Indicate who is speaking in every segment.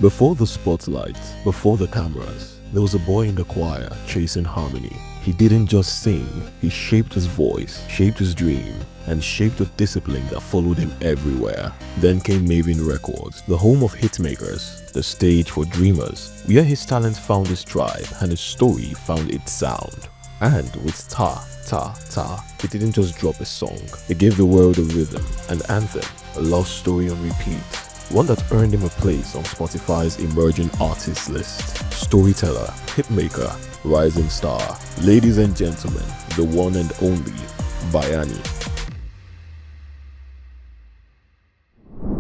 Speaker 1: Before the spotlight, before the cameras, there was a boy in the choir chasing harmony. He didn't just sing, he shaped his voice, shaped his dream, and shaped a discipline that followed him everywhere. Then came Mavin Records, the home of hitmakers, the stage for dreamers, where his talent found his tribe and his story found its sound. And with Ta, Ta, Ta, he didn't just drop a song, he gave the world a rhythm, an anthem, a love story on repeat. One that earned him a place on Spotify's emerging artists list. Storyteller, hitmaker, rising star. Ladies and gentlemen, the one and only Bayanni.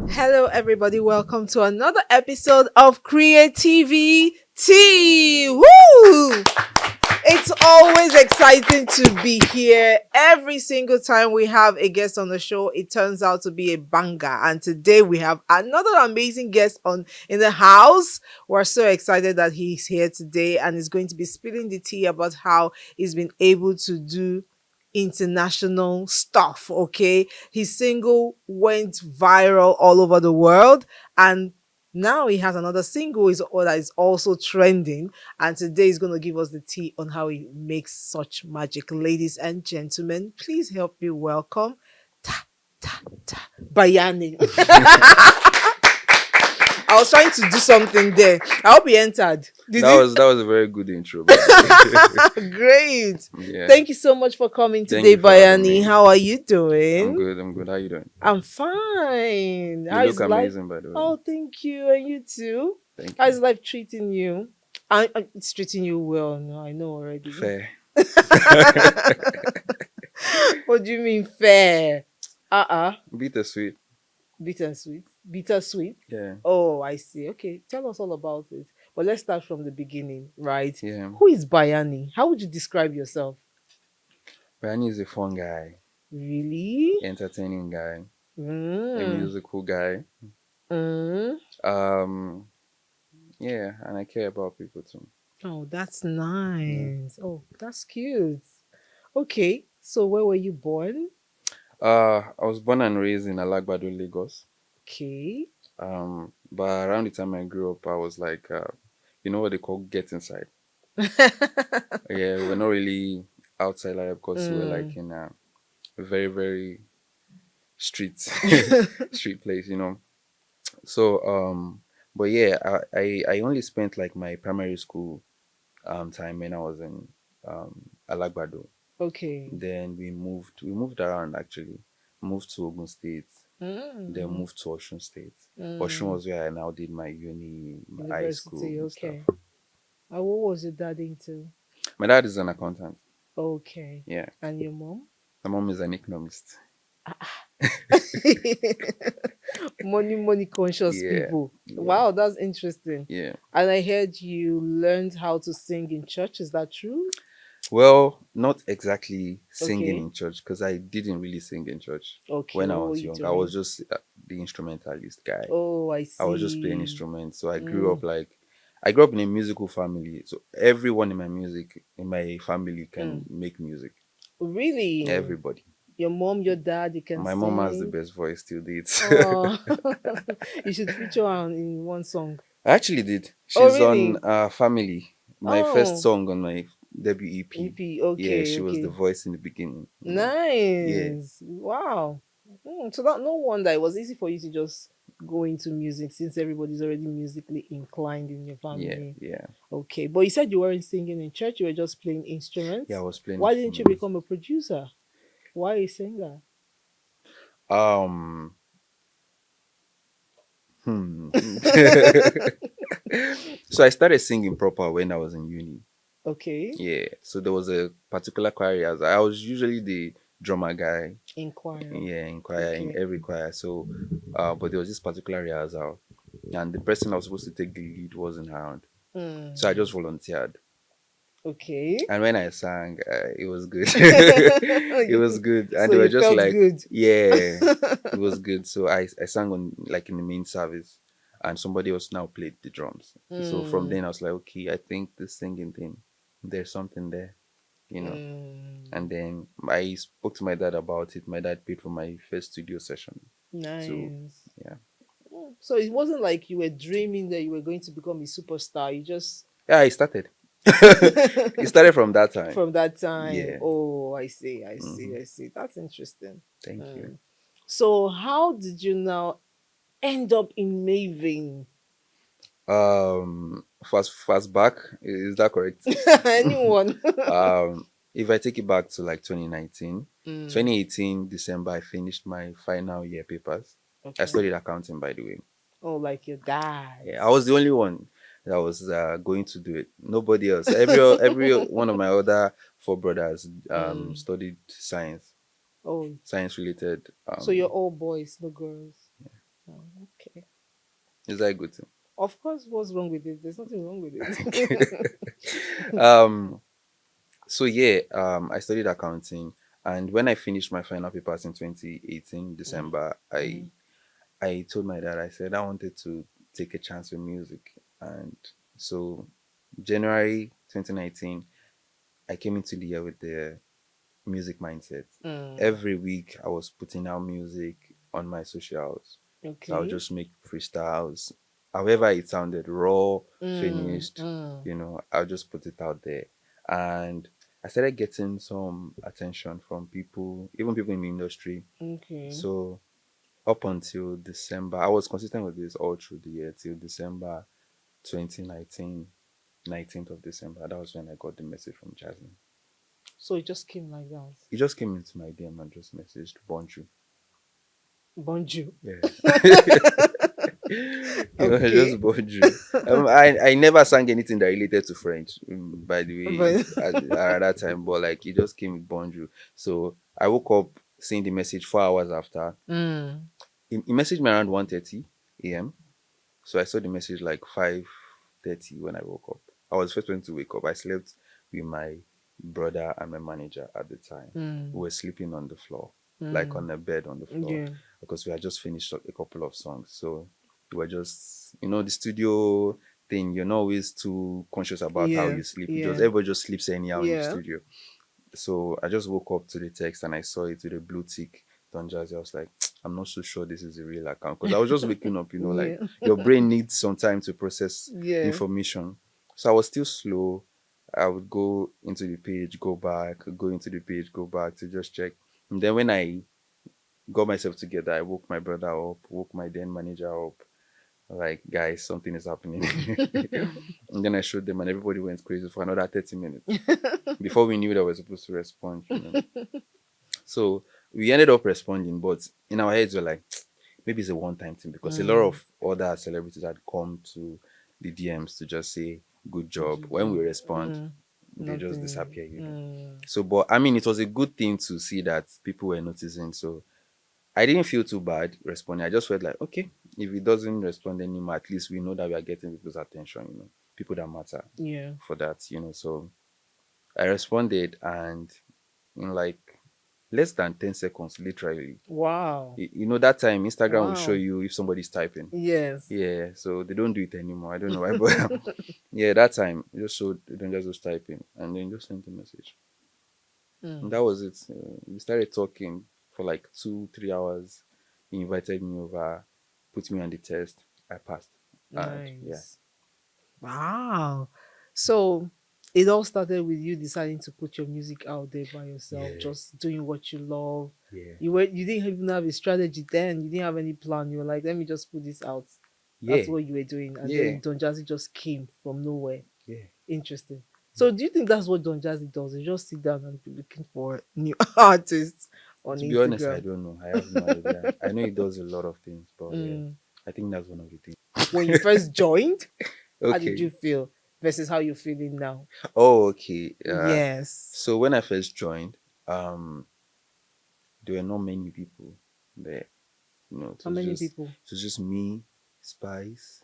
Speaker 2: Hello, everybody. Welcome to another episode of CreativiTEA. Woo! It's always exciting to be here. Every single time we have a guest on the show, it turns out to be a banger. And today we have another amazing guest on in the house. We're so excited that he's here today and is going to be spilling the tea about how he's been able to do international stuff. Okay, his single went viral all over the world, and now he has another single that is also trending, and today he's going to give us the tea on how he makes such magic. Ladies and gentlemen, please help me welcome Ta Ta Ta Bayanni. I was trying to do something there. I hope he entered. Did
Speaker 3: That was a very good intro. By the way.
Speaker 2: Great.
Speaker 3: Yeah.
Speaker 2: Thank you so much for coming
Speaker 3: Thank
Speaker 2: today,
Speaker 3: you for having
Speaker 2: Bayani.
Speaker 3: me.
Speaker 2: How are you
Speaker 3: I'm
Speaker 2: doing?
Speaker 3: good. I'm good. How you doing?
Speaker 2: I'm fine.
Speaker 3: You
Speaker 2: How's
Speaker 3: look
Speaker 2: life?
Speaker 3: amazing, by the way.
Speaker 2: Oh, thank you. And you too.
Speaker 3: Thank
Speaker 2: How's
Speaker 3: you.
Speaker 2: life treating you? It's treating you well. No, I know already.
Speaker 3: Fair.
Speaker 2: What do you mean fair?
Speaker 3: Bittersweet.
Speaker 2: Bittersweet. Bittersweet.
Speaker 3: Yeah.
Speaker 2: Oh, I see. Okay, tell us all about it. But let's start from the beginning, right?
Speaker 3: Yeah.
Speaker 2: Who is Bayani? How would you describe yourself?
Speaker 3: Bayanni is a fun guy,
Speaker 2: Really?
Speaker 3: entertaining guy, a
Speaker 2: Mm.
Speaker 3: musical guy.
Speaker 2: Mm.
Speaker 3: Um. Yeah, and I care about people too.
Speaker 2: Oh, that's nice. Oh, that's cute. Okay, so where were you born?
Speaker 3: I was born and raised in Alagbado, Lagos.
Speaker 2: Okay.
Speaker 3: But around the time I grew up, I was like, you know what they call get inside. Yeah, we're not really outside like because we were like
Speaker 2: Mm.
Speaker 3: in a very very street street place, you know. So but yeah, I only spent like my primary school time when I was in Alagbado.
Speaker 2: Okay.
Speaker 3: Then we moved around actually. Moved to Ogun State, then
Speaker 2: Mm.
Speaker 3: moved to Osun State. Osun
Speaker 2: Mm.
Speaker 3: was where I now did my uni, my high school
Speaker 2: University.
Speaker 3: and stuff.
Speaker 2: Okay. What was your dad into?
Speaker 3: My dad is an accountant.
Speaker 2: Okay.
Speaker 3: Yeah.
Speaker 2: And your mom?
Speaker 3: My mom is an economist.
Speaker 2: Money conscious
Speaker 3: Yeah.
Speaker 2: people.
Speaker 3: Yeah.
Speaker 2: Wow, that's interesting.
Speaker 3: Yeah.
Speaker 2: And I heard you learned how to sing in church. Is that true?
Speaker 3: Well, not exactly singing
Speaker 2: Okay.
Speaker 3: in church because I didn't really sing in church
Speaker 2: Okay.
Speaker 3: when I
Speaker 2: What were
Speaker 3: was
Speaker 2: you
Speaker 3: young. I
Speaker 2: doing?
Speaker 3: was just the instrumentalist guy.
Speaker 2: Oh, I
Speaker 3: I was just playing
Speaker 2: see.
Speaker 3: instruments. So I grew
Speaker 2: Mm.
Speaker 3: up like I grew up in a musical family. So everyone in my family can make music.
Speaker 2: Really?
Speaker 3: Everybody.
Speaker 2: Your mom, your dad, you can
Speaker 3: My mom has the
Speaker 2: sing.
Speaker 3: best voice till dates.
Speaker 2: Oh, you should feature her in one song.
Speaker 3: I actually did.
Speaker 2: Oh,
Speaker 3: She's on
Speaker 2: really?
Speaker 3: Family, my first
Speaker 2: Oh,
Speaker 3: song on my debut EP.
Speaker 2: EP.
Speaker 3: Yeah,
Speaker 2: Okay,
Speaker 3: she was the
Speaker 2: okay.
Speaker 3: voice in the beginning. Yeah.
Speaker 2: Nice. Wow. So that no wonder it was easy for you to just go into music since everybody's already musically inclined in your
Speaker 3: Yeah,
Speaker 2: family.
Speaker 3: yeah.
Speaker 2: Okay, but you said you weren't singing in church, you were just playing
Speaker 3: Yeah,
Speaker 2: instruments.
Speaker 3: I was playing
Speaker 2: Why didn't you
Speaker 3: instruments.
Speaker 2: become a producer? Why a singer?
Speaker 3: Um, hmm. So I started singing proper when I was in uni.
Speaker 2: Okay,
Speaker 3: Yeah. So there was a particular choir rehearsal. I was usually the drummer guy.
Speaker 2: inquire.
Speaker 3: Yeah, in choir, in
Speaker 2: Okay.
Speaker 3: every choir. So, but there was this particular rehearsal, and the person that was supposed to take the lead wasn't around. So I
Speaker 2: Mm,
Speaker 3: just volunteered.
Speaker 2: okay.
Speaker 3: And when I sang, it was good. It was good, and
Speaker 2: So
Speaker 3: they were
Speaker 2: you
Speaker 3: just
Speaker 2: felt
Speaker 3: like,
Speaker 2: good.
Speaker 3: "Yeah, it was good." So I sang on like in the main service, and somebody else now played the drums. So from
Speaker 2: Mm,
Speaker 3: then I was like, "Okay, I think this singing thing, there's something there, you know."
Speaker 2: mm,
Speaker 3: And then I spoke to my dad about it. My dad paid for my first studio session. So
Speaker 2: nice.
Speaker 3: yeah,
Speaker 2: So it wasn't like you were dreaming that you were going to become a superstar. You just
Speaker 3: Yeah, I started. It started from that time.
Speaker 2: from that time.
Speaker 3: Yeah.
Speaker 2: Oh, I see, I see,
Speaker 3: Hmm.
Speaker 2: I see. That's interesting.
Speaker 3: Thank you.
Speaker 2: Mm. So how did you now end up in Mavin?
Speaker 3: Fast back, is that correct?
Speaker 2: Anyone?
Speaker 3: If I take it back to like 2019,
Speaker 2: Mm,
Speaker 3: 2018 December, I finished my final year papers. I
Speaker 2: okay.
Speaker 3: studied accounting, by the way.
Speaker 2: Oh, like your dad.
Speaker 3: Yeah, I was the only one that was going to do it. Nobody else. Every one of my other four brothers
Speaker 2: Mm.
Speaker 3: studied science,
Speaker 2: Oh,
Speaker 3: science related.
Speaker 2: so you're all boys, no girls. Oh, okay.
Speaker 3: Is that a good thing?
Speaker 2: Of course, what's wrong with it? There's nothing wrong with it.
Speaker 3: um. So yeah, I studied accounting, and when I finished my final papers in 2018
Speaker 2: Mm,
Speaker 3: December,
Speaker 2: mm,
Speaker 3: I told my dad, I said I wanted to take a chance with music, and so January 2019, I came into the year with the music mindset.
Speaker 2: mm.
Speaker 3: Every week I was putting out music on my socials. So I'll
Speaker 2: Okay.
Speaker 3: just make freestyles. However it sounded raw,
Speaker 2: Mm,
Speaker 3: finished,
Speaker 2: mm.
Speaker 3: I'll just put it out there. And I started getting some attention from people, even people in the industry.
Speaker 2: Okay.
Speaker 3: So up until December, I was consistent with this all through the year till December 2019, 19th of December. That was when I got the message from Jasmine.
Speaker 2: So it just came like that.
Speaker 3: He just came into my DM and just messaged Bonjour.
Speaker 2: Bonjour.
Speaker 3: Yeah. He was
Speaker 2: Okay.
Speaker 3: just Bonjour. I never sang anything that related to French, by the way,
Speaker 2: But
Speaker 3: at that time, but like he just came with Bonjour. So I woke up seeing the message 4 hours after.
Speaker 2: mm,
Speaker 3: He messaged me around 1:30 a.m. So I saw the message like 5:30 when I woke up. I was first one to wake up. I slept with my brother and my manager at the time. We
Speaker 2: mm,
Speaker 3: were sleeping on the floor, like
Speaker 2: mm.
Speaker 3: on a bed on the floor,
Speaker 2: Yeah.
Speaker 3: because we had just finished a couple of songs. So we were just, the studio thing, you're not always too conscious about how you
Speaker 2: Yes.
Speaker 3: sleep. You just
Speaker 2: Yeah.
Speaker 3: everybody just sleeps anyhow in the
Speaker 2: Yeah.
Speaker 3: studio. So I just woke up to the text and I saw it with a blue tick, Don Jazzy. I was like, I'm not so sure this is a real account because I was just waking up, like
Speaker 2: Yeah.
Speaker 3: your brain needs some time to process
Speaker 2: Yeah.
Speaker 3: information. So I was still slow. I would go into the page, go back, go into the page, go back to just check. And then when I got myself together, I woke my brother up, woke my then manager up. Like, guys, something is happening. And then I showed them, and everybody went crazy for another 30 minutes before we knew that we were supposed to respond. So we ended up responding, but in our heads, we're like, maybe it's a one time thing because a lot
Speaker 2: Mm,
Speaker 3: of other celebrities had come to the DMs to just say, good job. When we
Speaker 2: mm,
Speaker 3: respond, they just
Speaker 2: nothing.
Speaker 3: disappear.
Speaker 2: Mm,
Speaker 3: So, but I mean, it was a good thing to see that people were noticing. So I didn't feel too bad responding. I just felt like, okay, if it doesn't respond anymore, at least we know that we are getting people's attention, people that matter
Speaker 2: yeah.
Speaker 3: for that. So I responded and in like less than 10 seconds, literally.
Speaker 2: Wow.
Speaker 3: That time Instagram will show
Speaker 2: Wow.
Speaker 3: you if somebody's typing.
Speaker 2: Yes.
Speaker 3: Yeah, so they don't do it anymore. I don't know why, but yeah, that time it just showed they don't just was typing and then just sent a message. And
Speaker 2: Mm,
Speaker 3: that was it. We started talking for like 2, 3 hours. He invited me over, put me on the test. I passed. And yeah,
Speaker 2: nice. Wow. So it all started with you deciding to put your music out there by yourself,
Speaker 3: yeah,
Speaker 2: just doing what you love.
Speaker 3: yeah,
Speaker 2: You didn't even have a strategy then. You didn't have any plan. You were like, let me just put this out. That's
Speaker 3: yeah,
Speaker 2: what you were doing. And
Speaker 3: yeah,
Speaker 2: then Don Jazzy just came from nowhere.
Speaker 3: yeah.
Speaker 2: Interesting. So do you think that's what Don Jazzy does? He just sit down and be looking for new artists on
Speaker 3: To be honest, I
Speaker 2: Instagram.
Speaker 3: don't know. I have no idea. I know he does a lot of things, but yeah,
Speaker 2: Mm.
Speaker 3: I think that's one of the things.
Speaker 2: When you first joined, how did
Speaker 3: Okay.
Speaker 2: you feel versus how you're feeling now?
Speaker 3: Oh, okay.
Speaker 2: Yes.
Speaker 3: So when I first joined, um, there were not many people there.
Speaker 2: How many people?
Speaker 3: it was just me, Spice,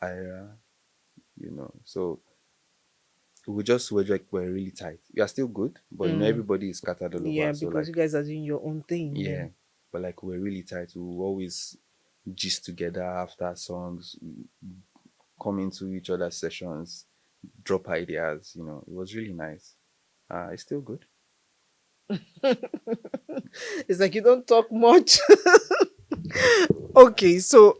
Speaker 3: Ira. So we're really tight. We are still good, but
Speaker 2: Mm.
Speaker 3: everybody is scattered all
Speaker 2: Yeah,
Speaker 3: over. So
Speaker 2: because you
Speaker 3: like,
Speaker 2: guys are doing your own thing. Yeah.
Speaker 3: yeah, but like we're really tight. We will always gist together after songs, come into each other's sessions, drop ideas. It was really nice. It's still good.
Speaker 2: It's like you don't talk much. Okay, so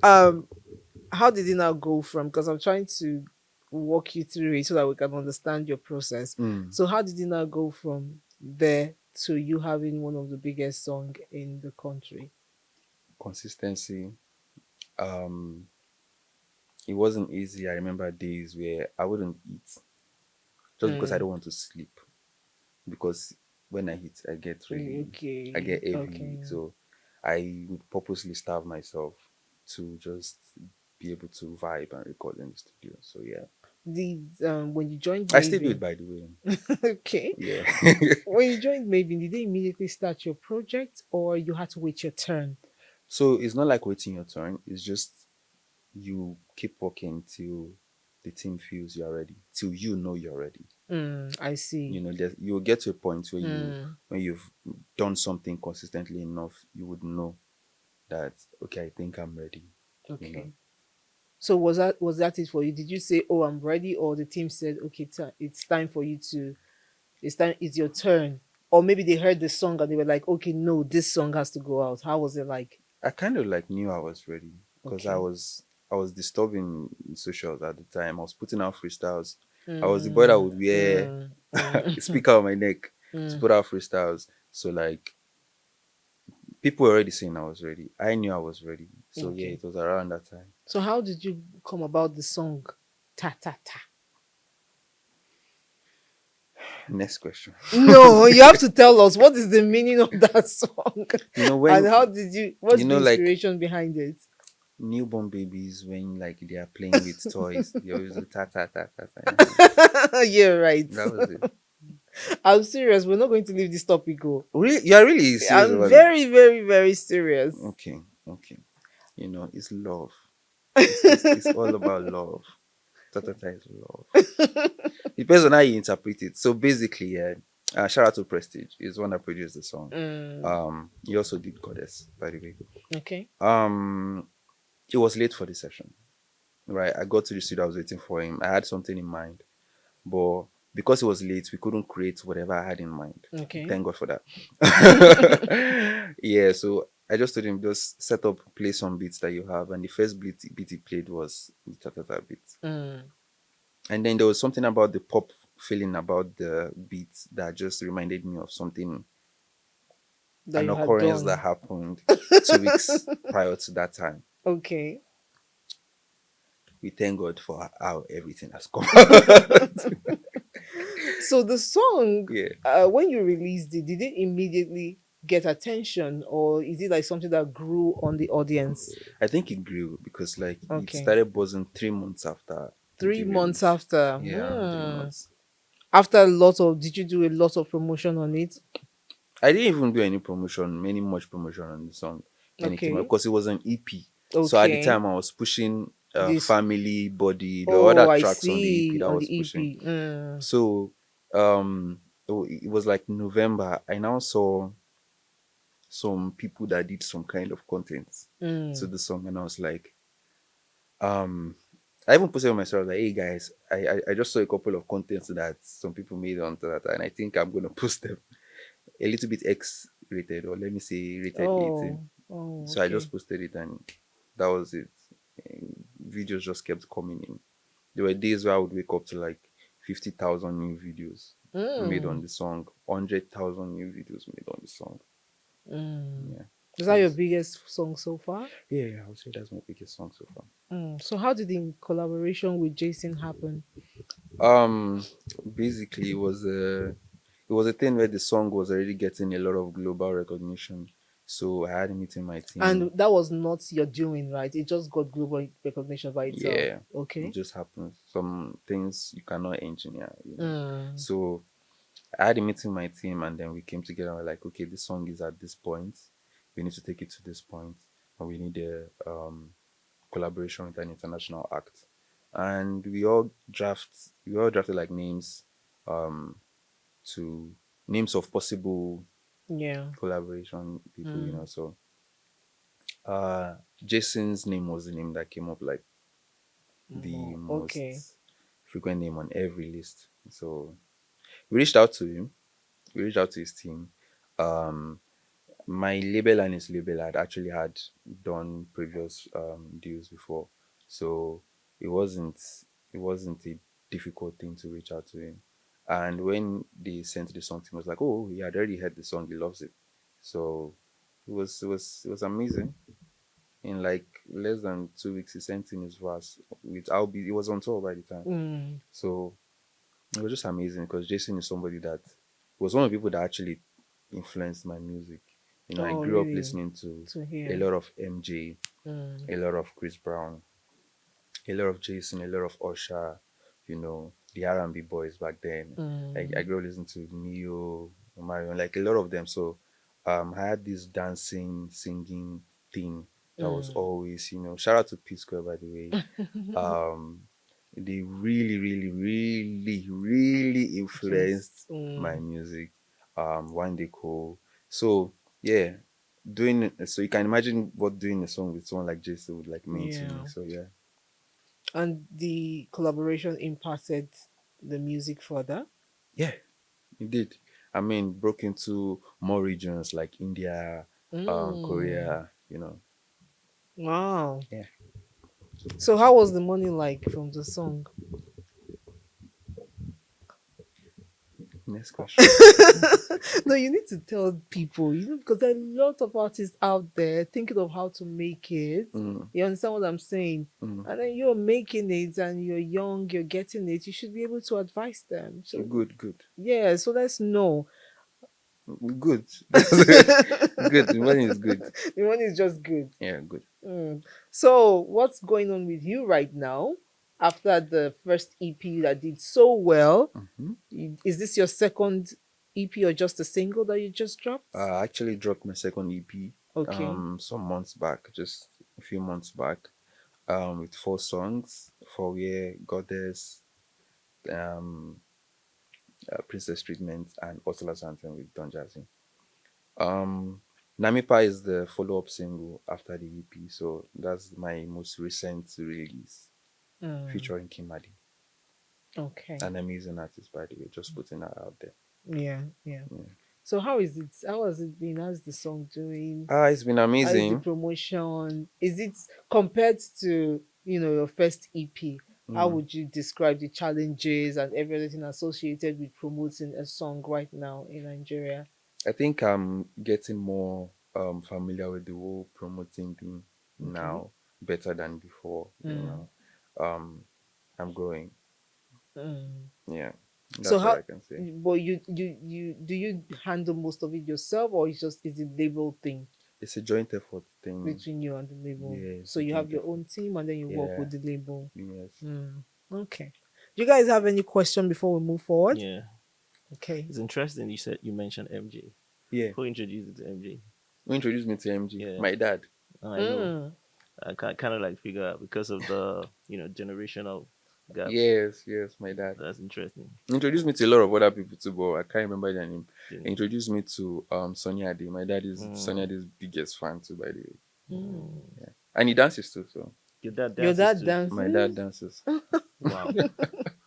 Speaker 2: how did it now go from, because I'm trying to walk you through it so that we can understand your process.
Speaker 3: Mm,
Speaker 2: So how did it now go from there to you having one of the biggest song in the country?
Speaker 3: consistency. Um, it wasn't easy. I remember days where I wouldn't eat just because I
Speaker 2: Mm,
Speaker 3: don't want to sleep. Because when I eat, I
Speaker 2: okay,
Speaker 3: get heavy.
Speaker 2: okay.
Speaker 3: So I would purposely starve myself to just be able to vibe and record in the studio. So yeah,
Speaker 2: Did when you joined
Speaker 3: I still do it
Speaker 2: Mavin,
Speaker 3: by the way.
Speaker 2: okay,
Speaker 3: Yeah.
Speaker 2: when you joined Mavin, did they immediately start your project or you had to wait your turn?
Speaker 3: So it's not like waiting your turn. It's just you keep working till the team feels you're ready, till you know you're ready.
Speaker 2: I see.
Speaker 3: You'll get to a point where
Speaker 2: Mm,
Speaker 3: when you've done something consistently enough, you would know that okay, I think I'm ready. You know,
Speaker 2: okay. So was that it for you? Did you say, "Oh, I'm ready," or the team said, "Okay, it's time for you to, it's your turn," or maybe they heard the song and they were like, "Okay, no, this song has to go out." How was it like?
Speaker 3: I kind of like knew I was ready because
Speaker 2: Okay.
Speaker 3: I was disturbing in socials at the time. I was putting out freestyles. I was the boy that
Speaker 2: Mm,
Speaker 3: would wear
Speaker 2: mm,
Speaker 3: a
Speaker 2: mm,
Speaker 3: speaker on my neck to
Speaker 2: mm.
Speaker 3: put out freestyles. So like people were already saying I was ready. I knew I was ready. So yeah,
Speaker 2: Okay.
Speaker 3: it was around that time.
Speaker 2: So how did you come about the song "Ta Ta Ta"?
Speaker 3: Next question.
Speaker 2: No, you have to tell us what is the meaning of that song,
Speaker 3: You know
Speaker 2: and
Speaker 3: when
Speaker 2: how did you?
Speaker 3: you
Speaker 2: What's the
Speaker 3: know like
Speaker 2: inspiration behind it?
Speaker 3: newborn babies when like they are playing with toys, they always do ta ta ta ta ta.
Speaker 2: You're right.
Speaker 3: That was it.
Speaker 2: I'm serious. We're not going to leave this topic go.
Speaker 3: Really, you are really serious
Speaker 2: I'm
Speaker 3: about it.
Speaker 2: very, very, very serious.
Speaker 3: Okay, okay. It's love. It's all about love. Tatata is love. Depends on how you interpret it. So basically, yeah, shout out to Prestige. He's one that produced the song.
Speaker 2: Mm,
Speaker 3: He also did Goddess, by the way.
Speaker 2: okay.
Speaker 3: Um, it was late for the session, right? I got to the studio. I was waiting for him. I had something in mind, but because it was late, we couldn't create whatever I had in mind.
Speaker 2: Okay.
Speaker 3: Thank God for that. Yeah, so I just told him just set up, play some beats that you have, and the first beat he played was the Tatata beat.
Speaker 2: Mm,
Speaker 3: And then there was something about the pop feeling about the beat that just reminded me of something,
Speaker 2: that
Speaker 3: an
Speaker 2: you had
Speaker 3: occurrence that
Speaker 2: done.
Speaker 3: happened 2 weeks prior to that time.
Speaker 2: Okay.
Speaker 3: We thank God for how everything has come.
Speaker 2: So the song,
Speaker 3: Yeah,
Speaker 2: when you released it, did it immediately get attention, or is it like something that grew on the audience?
Speaker 3: I think it grew because like it
Speaker 2: Okay.
Speaker 3: started buzzing 3 months after
Speaker 2: Three
Speaker 3: the
Speaker 2: months
Speaker 3: release.
Speaker 2: after.
Speaker 3: Yeah, around 3 months.
Speaker 2: After a lot of, did you do a lot of promotion on it?
Speaker 3: I didn't even do any much promotion on the song when it came out
Speaker 2: Okay.
Speaker 3: because it was an EP. So at the
Speaker 2: Okay.
Speaker 3: time I was pushing
Speaker 2: This.
Speaker 3: Family Body, the
Speaker 2: Oh,
Speaker 3: other
Speaker 2: I
Speaker 3: tracks on the EP
Speaker 2: see.
Speaker 3: that I
Speaker 2: On
Speaker 3: was
Speaker 2: the
Speaker 3: pushing.
Speaker 2: EP. Mm,
Speaker 3: So it was like November. I now saw some people that did some kind of content to
Speaker 2: mm.
Speaker 3: the song, and I was like, um, I even posted on myself like, hey guys, I just saw a couple of contents that some people made onto that, and I think I'm gonna post them a little bit X rated, or let me say rated 18.
Speaker 2: Oh. Oh,
Speaker 3: So I just
Speaker 2: okay.
Speaker 3: posted it, and that was it. And videos just kept coming in. There were days where I would wake up to like 50,000 new videos made on
Speaker 2: Mm,
Speaker 3: the song, 100,000 new videos made on the song.
Speaker 2: mm.
Speaker 3: Yeah.
Speaker 2: Is
Speaker 3: It
Speaker 2: that your
Speaker 3: was,
Speaker 2: biggest song so far?
Speaker 3: yeah, I would say that's my biggest song so far.
Speaker 2: So how did the collaboration with Jason happen?
Speaker 3: Um, Basically, it was a thing where the song was already getting a lot of global recognition. So I had a meeting my team.
Speaker 2: And that was not your doing, right? It just got global recognition by itself.
Speaker 3: Yeah, it
Speaker 2: Okay.
Speaker 3: just happens. Some things you cannot engineer.
Speaker 2: Mm,
Speaker 3: So I had a meeting my team, and then we came together. And we're like, okay, this song is at this point. We need to take it to this point, and we need a collaboration with an international act. And we all drafted like names, um, to names of possible
Speaker 2: yeah.
Speaker 3: collaboration people.
Speaker 2: Mm,
Speaker 3: So Jason's name was the name that came up like the
Speaker 2: okay.
Speaker 3: most frequent name on every list. So we reached out to him. We reached out to his team. Um, my label and his label had actually had done previous deals before, so it wasn't it wasn't a difficult thing to reach out to him. And when they sent the song to him, I was like, oh, he had already heard the song, he loves it. So it was amazing. In like less than 2 weeks, he sent in his verse with I'll be. It was on tour by the time,
Speaker 2: Mm.
Speaker 3: so it was just amazing because Jason is somebody that was one of the people that actually influenced my music. I
Speaker 2: Oh,
Speaker 3: grew up
Speaker 2: really?
Speaker 3: listening to
Speaker 2: To
Speaker 3: a
Speaker 2: hear.
Speaker 3: lot of MJ,
Speaker 2: Mm.
Speaker 3: a lot of Chris Brown, a lot of Jason, a lot of Usher, the R&B boys back then. I
Speaker 2: Mm.
Speaker 3: grew up listening to Neo, Marion, like a lot of them. So I had this dancing, singing thing that was
Speaker 2: Mm.
Speaker 3: always, shout out to P Square, by the way. Um, they really, really, really, really influenced
Speaker 2: Just
Speaker 3: my music. One day cool. So yeah, so you can imagine what doing a song with someone like Jason would like mean to me.
Speaker 2: yeah.
Speaker 3: So yeah.
Speaker 2: And the collaboration impacted the music further.
Speaker 3: Yeah, it did. I mean, broke into more regions like India,
Speaker 2: Mm.
Speaker 3: Korea,
Speaker 2: Wow.
Speaker 3: Yeah.
Speaker 2: So how was the money like from the song?
Speaker 3: Next question.
Speaker 2: No, you need to tell people, because there are a lot of artists out there thinking of how to make it.
Speaker 3: Mm,
Speaker 2: You understand what I'm saying?
Speaker 3: mm.
Speaker 2: And then you're making it and you're young, you're getting it. You should be able to advise them. So,
Speaker 3: Good, good.
Speaker 2: yeah, so let's know.
Speaker 3: Good. Good. The money is good.
Speaker 2: The one is just good.
Speaker 3: Yeah, good.
Speaker 2: Mm. So, what's going on with you right now after the first EP that did so well?
Speaker 3: Hmm.
Speaker 2: Is this your second EP or just a single that you just dropped?
Speaker 3: I actually dropped my second EP
Speaker 2: Okay.
Speaker 3: some months back, just a few months back, with 4 songs: For Where, Goddess, um, Princess Treatment, and Ursula's Anthem with Don Jazzy. Um, Namipa is the follow-up single after the EP, so that's my most recent release
Speaker 2: Mm,
Speaker 3: featuring Kimadi,
Speaker 2: okay.
Speaker 3: an amazing artist, by the way. Just putting that out there.
Speaker 2: Yeah, yeah.
Speaker 3: Yeah.
Speaker 2: So how is it? How has it been? How's the song doing?
Speaker 3: It's been
Speaker 2: How is the
Speaker 3: amazing.
Speaker 2: promotion? Is it compared to, your first EP? How
Speaker 3: Mm.
Speaker 2: would you describe the challenges and everything associated with promoting a song right now in Nigeria?
Speaker 3: I think I'm getting more familiar with the whole promoting thing
Speaker 2: Okay.
Speaker 3: now, better than before.
Speaker 2: Mm,
Speaker 3: Um, I'm growing.
Speaker 2: mm.
Speaker 3: Yeah,
Speaker 2: So
Speaker 3: that's what
Speaker 2: how?
Speaker 3: I can say.
Speaker 2: But you do you handle most of it yourself, or is it label thing
Speaker 3: It's a joint effort thing.
Speaker 2: between you and the label?
Speaker 3: Yeah, it's
Speaker 2: So
Speaker 3: a
Speaker 2: you have
Speaker 3: joint
Speaker 2: your
Speaker 3: effort.
Speaker 2: own team, and then you work
Speaker 3: Yeah,
Speaker 2: with the label.
Speaker 3: yes.
Speaker 2: Mm. Okay. Do you guys have any question before we move forward?
Speaker 4: Yeah,
Speaker 2: Okay.
Speaker 4: it's interesting. You mentioned MJ.
Speaker 3: Yeah.
Speaker 4: Who introduced you to MJ?
Speaker 3: Who introduced me to MG?
Speaker 4: Yeah,
Speaker 3: My dad.
Speaker 4: I know.
Speaker 2: Mm.
Speaker 4: I kind of like figure out because of the generational gap.
Speaker 3: Yes, yes, my dad.
Speaker 4: That's interesting.
Speaker 3: He introduced me to a lot of other people too, but I can't remember their name. He
Speaker 4: Didn't-
Speaker 3: introduced me to Sonia Ade. My dad is Sonia
Speaker 4: Mm,
Speaker 3: Ade's biggest fan too, by the way.
Speaker 2: Mm.
Speaker 4: mm.
Speaker 3: Yeah. And he dances too, so
Speaker 4: Your dad
Speaker 2: Your
Speaker 4: dances
Speaker 2: dad
Speaker 4: too.
Speaker 3: my dad
Speaker 2: dances?
Speaker 3: dances.
Speaker 4: Wow.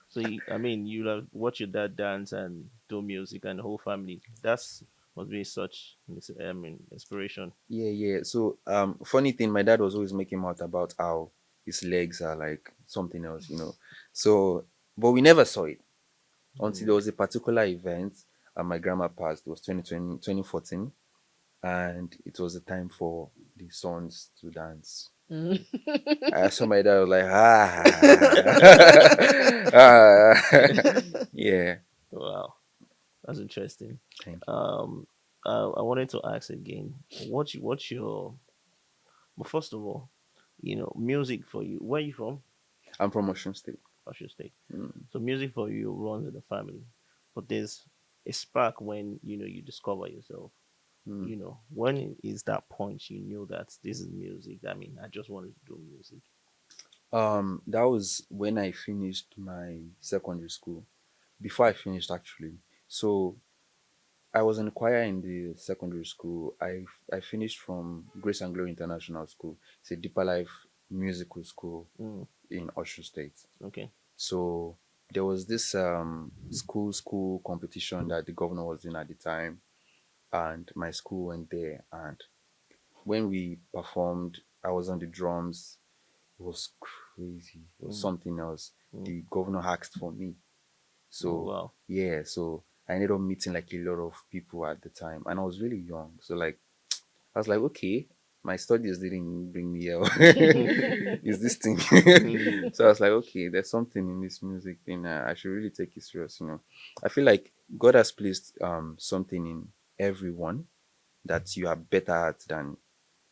Speaker 4: So I mean, you like watch your dad dance and do music, and the whole family. That's must be such I mean inspiration.
Speaker 3: Yeah, yeah. So funny thing, my dad was always making out about how his legs are like something else. So but we never saw it until there
Speaker 4: Mm.
Speaker 3: was a particular event and my grandma passed. It was 2020, 2014, and it was the time for the sons to dance.
Speaker 2: Mm.
Speaker 3: I saw my dad was like, ah. Yeah.
Speaker 4: Wow, that's interesting.
Speaker 3: Thank you.
Speaker 4: Um, I wanted to ask again, what's your well, first of all, music for you. Where are you from?
Speaker 3: I'm from Ocean State.
Speaker 4: Ocean State.
Speaker 3: Mm,
Speaker 4: So music for you runs in the family, but there's a spark when you discover yourself.
Speaker 3: mm.
Speaker 4: When is that point you knew that this is music? I mean, I just wanted to do music.
Speaker 3: That was when I finished my secondary school. Before I finished, actually. So I was in choir in the secondary school. I finished from Grace and Glory International School. It's a deeper life musical school
Speaker 4: Mm,
Speaker 3: in Ocean State.
Speaker 4: okay.
Speaker 3: So there was this school competition that the governor was doing at the time, and my school went there. And when we performed, I was on the drums. It was crazy. It was
Speaker 4: Mm,
Speaker 3: something else.
Speaker 4: mm.
Speaker 3: The governor asked for me.
Speaker 4: Oh
Speaker 3: So
Speaker 4: wow.
Speaker 3: yeah, so I ended up meeting like a lot of people at the time, and I was really young. So like I was like, okay, my studies didn't bring me here. Is this thing?
Speaker 4: Mm,
Speaker 3: So I was like, okay, there's something in this music thing. I should really take it serious. I feel like God has placed something in everyone that you are better at than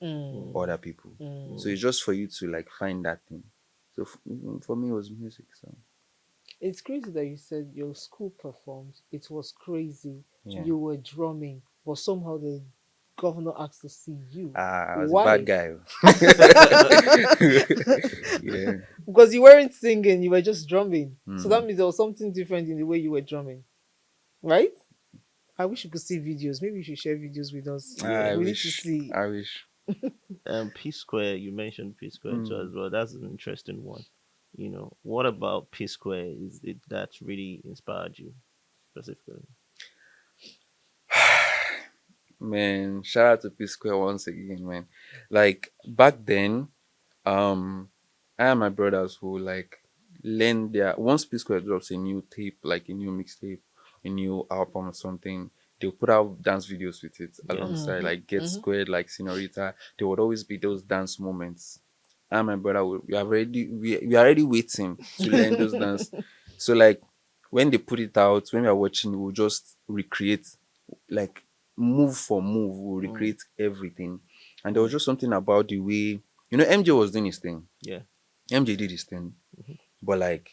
Speaker 2: Mm,
Speaker 3: other people.
Speaker 2: mm.
Speaker 3: So it's just for you to like find that thing. So for me, it was music. So
Speaker 2: It's crazy that you said your school performed. It was crazy.
Speaker 3: yeah.
Speaker 2: You were drumming, but somehow the governor asked to see you.
Speaker 3: I was a bad
Speaker 2: Why?
Speaker 3: guy. Yeah.
Speaker 2: Because you weren't singing, you were just drumming. So that
Speaker 3: Mm.
Speaker 2: means there was something different in the way you were drumming, right? I wish you could see videos. Maybe you should share videos with us.
Speaker 4: yeah.
Speaker 3: I
Speaker 2: We need to
Speaker 3: wish.
Speaker 2: see.
Speaker 3: I wish.
Speaker 4: P Square. You mentioned P Square too
Speaker 3: Mm.
Speaker 4: as well. That's an interesting one. What about P Square is it that really inspired you specifically?
Speaker 3: Man, shout out to P Square once again, man. Like back then, um, I and my brothers who like learn their once P Square drops a new tape, like a new mixtape, a new album or something, they'll put out dance videos with it
Speaker 4: Yeah.
Speaker 3: alongside
Speaker 2: Mm-hmm.
Speaker 3: like Get
Speaker 2: Mm-hmm.
Speaker 3: Squared, like Senorita. There would always be those dance moments. I and my brother we are already waiting to learn those dance. So like when they put it out, when we are watching, we'll just recreate like move for move, we'll
Speaker 4: Mm,
Speaker 3: recreate everything. And there was
Speaker 4: mm,
Speaker 3: just something about the way MJ was doing his thing.
Speaker 4: yeah.
Speaker 3: MJ did his thing.
Speaker 4: Mhm.
Speaker 3: But like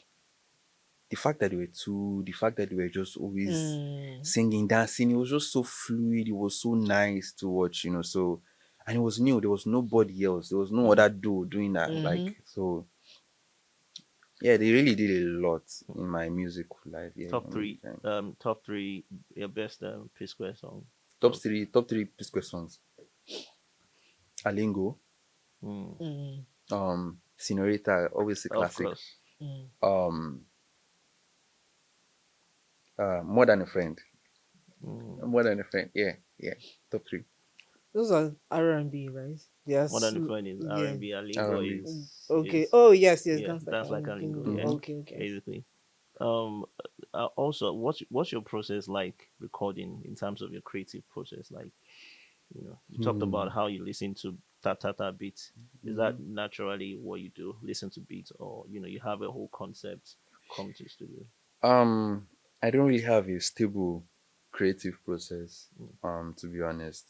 Speaker 3: the fact that they were two, the fact that they were just always
Speaker 2: Mm.
Speaker 3: singing, dancing, it was just so fluid, it was so nice to watch. So and it was new, there was nobody else, there was no
Speaker 4: Mm,
Speaker 3: other dude doing that.
Speaker 2: Mm-hmm.
Speaker 3: Like so yeah, they really did a lot in my music life. Yeah,
Speaker 4: top
Speaker 3: my music
Speaker 4: three.
Speaker 3: time.
Speaker 4: Top three. Your best P Square song.
Speaker 3: Top
Speaker 4: Top.
Speaker 3: three, top three P-Square songs. Alingo,
Speaker 4: Mm,
Speaker 2: Mm.
Speaker 3: Senorita, always a
Speaker 4: of
Speaker 3: classic.
Speaker 4: course.
Speaker 2: Mm.
Speaker 3: Um, More Than a Friend.
Speaker 4: Mm.
Speaker 3: More Than a Friend. Yeah, yeah. Top three.
Speaker 2: Those are R&B, right?
Speaker 4: More than
Speaker 2: Yes.
Speaker 4: the fun is R
Speaker 2: Yeah.
Speaker 4: and B. Lingo
Speaker 3: R&B.
Speaker 2: Okay.
Speaker 4: is
Speaker 2: Oh yes, yes.
Speaker 4: yeah.
Speaker 2: Dance like
Speaker 4: That's like
Speaker 2: a
Speaker 4: a lingo.
Speaker 2: lingo.
Speaker 4: Yeah.
Speaker 3: Mm-hmm.
Speaker 2: Okay, okay.
Speaker 4: Basically. Um. Also, what's your process like recording in terms of your creative process? Like, you talked about how you listen to ta beats. Is
Speaker 3: Mm-hmm.
Speaker 4: that naturally what you do? Listen to beats, or you have a whole concept come to the studio?
Speaker 3: I don't really have a stable creative process.
Speaker 4: Mm,
Speaker 3: To be honest,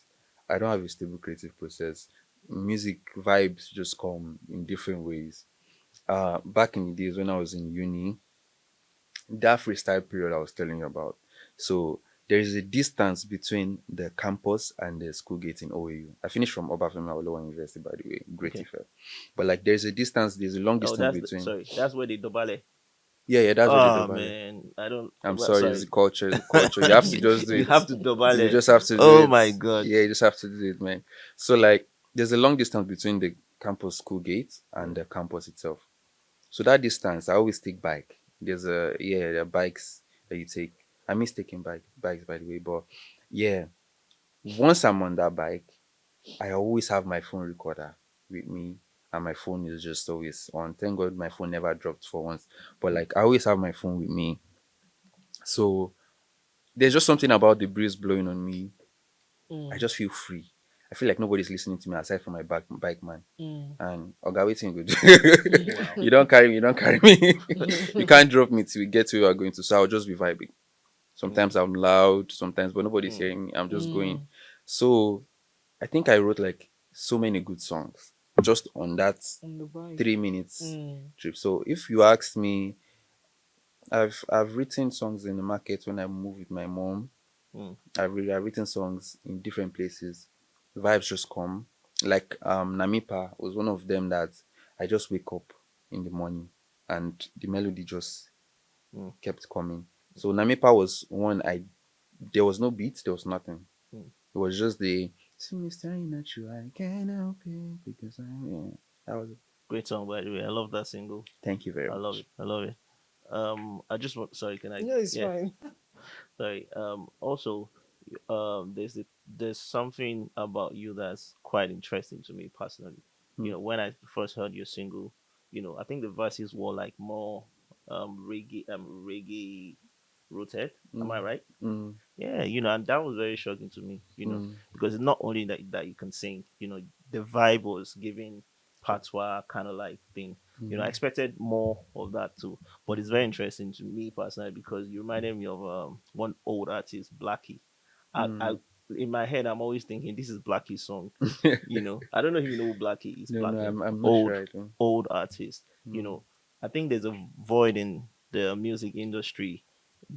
Speaker 3: I don't have a stable creative process. Music vibes just come in different ways. Back in the days when I was in uni, that freestyle period I was telling you about. So there is a distance between the campus and the school gate in OAU. I finished from Obafemi Awolowo University, by the way, Great
Speaker 4: okay.
Speaker 3: Ife. But like there's a distance, there's a long
Speaker 4: Oh,
Speaker 3: distance between.
Speaker 4: that's where they dobale.
Speaker 3: Yeah, yeah, that's where they do
Speaker 4: Oh
Speaker 3: ballet.
Speaker 4: man, I don't.
Speaker 3: I'm
Speaker 4: Well,
Speaker 3: sorry, it's
Speaker 4: sorry.
Speaker 3: the culture, it's the culture. You have to just do
Speaker 4: You
Speaker 3: it.
Speaker 4: have to
Speaker 3: You
Speaker 4: dobale.
Speaker 3: just have to do
Speaker 4: Oh
Speaker 3: it.
Speaker 4: my god.
Speaker 3: Yeah, you just have to do it, man. So like there's a long distance between the campus school gate and
Speaker 4: Mm,
Speaker 3: the campus itself. So that distance, I always take bike. There are bikes that you take. I miss taking bikes by the way, but yeah, once I'm on that bike, I always have my phone recorder with me, and my phone is just always on. Thank God my phone never dropped for once, but
Speaker 4: mm,
Speaker 3: like I always have my phone with me. So there's just something about the breeze blowing on me. I
Speaker 2: Mm.
Speaker 3: just feel free. I feel like nobody's listening to me aside from my bike man.
Speaker 2: Mm.
Speaker 3: And Oga waiting good.
Speaker 4: wow.
Speaker 3: You don't carry me, you don't carry me. You can't drop me till we get to where we're going to. So I'll just be vibing.
Speaker 4: Mm,
Speaker 3: Sometimes I'm loud, sometimes but nobody's
Speaker 4: mm,
Speaker 3: hearing me. I'm just going.
Speaker 2: Mm.
Speaker 3: So I think I wrote like so many good songs just on that
Speaker 2: On the bike.
Speaker 3: 3 minutes
Speaker 2: Mm.
Speaker 3: trip. So if you ask me, I've written songs in the market when I moved with my mom.
Speaker 4: mm,
Speaker 3: I've written songs in different places. Vibes just come. Like Namipa was one of them that I just wake up in the morning and the melody just
Speaker 4: mm,
Speaker 3: kept coming. So Namipa was one I there was no beat, there was nothing.
Speaker 4: mm.
Speaker 3: It was just the see me staring at you, I can't help it because I'm yeah. That was it.
Speaker 4: Great song, by the way. I love that single.
Speaker 3: Thank you very
Speaker 4: I love it.
Speaker 3: much.
Speaker 4: I love it. I just want. Sorry, can I?
Speaker 2: No, it's
Speaker 4: Yeah.
Speaker 2: fine.
Speaker 4: Sorry. Also, there's the there's something about you that's quite interesting to me personally.
Speaker 3: Mm,
Speaker 4: When I first heard your single, I think the verses were like more reggae rooted. Am I
Speaker 3: mm,
Speaker 4: right?
Speaker 3: mm,
Speaker 4: Yeah, and that was very shocking to me,
Speaker 3: mm,
Speaker 4: because it's not only that you can sing, the vibe was giving patois kind of like thing. I
Speaker 3: mm,
Speaker 4: expected more of that too, but it's very interesting to me personally because you reminded me of one old artist, Blackie. I
Speaker 3: mm.
Speaker 4: in my head I'm always thinking this is Blackie's song. I don't know if you know who Blackie is.
Speaker 3: No, no,
Speaker 4: Blackie,
Speaker 3: I'm not
Speaker 4: old
Speaker 3: sure I do.
Speaker 4: old artist.
Speaker 3: Mm.
Speaker 4: I think there's a void in the music industry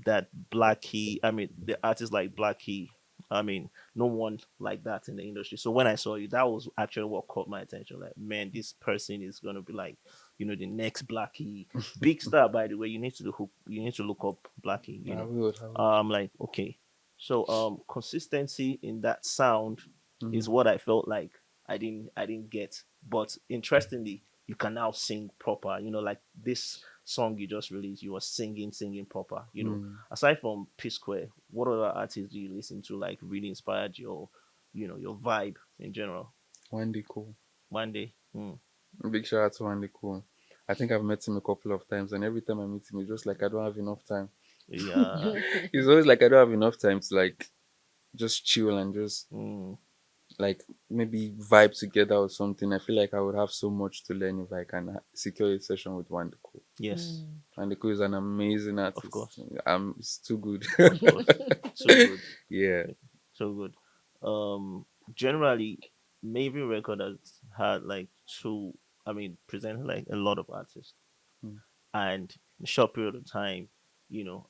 Speaker 4: that Blackie, I mean, the artists like Blackie, I mean, no one like that in the industry. So when I saw you, that was actually what caught my attention. Like, man, this person is gonna be like, the next Blackie, big star. By the way, you need to look up Blackie.
Speaker 3: I will, I will.
Speaker 4: Like, okay, so consistency in that sound
Speaker 3: Mm.
Speaker 4: is what I felt like I didn't get. But interestingly, you can now sing proper. Like this song you just released, you were singing proper.
Speaker 3: Mm.
Speaker 4: Aside from P Square, what other artists do you listen to like really inspired your vibe in general?
Speaker 3: One day cool.
Speaker 4: One day.
Speaker 3: Big shout out to One day cool. I think I've met him a couple of times, and every time I meet him, it's just like I don't have enough time.
Speaker 4: Yeah.
Speaker 3: It's always like I don't have enough time to like just chill and just
Speaker 4: Mm,
Speaker 3: like maybe vibe together or something. I feel like I would have so much to learn if I can secure a session with One day cool.
Speaker 4: yes,
Speaker 3: One day cool is an amazing
Speaker 4: of
Speaker 3: artist.
Speaker 4: course.
Speaker 3: It's too good.
Speaker 4: Of course. So good.
Speaker 3: Yeah.
Speaker 4: So good. Generally, Mavin Record has had like two, I mean, presented like a lot of artists.
Speaker 3: Mm.
Speaker 4: And in a short period of time,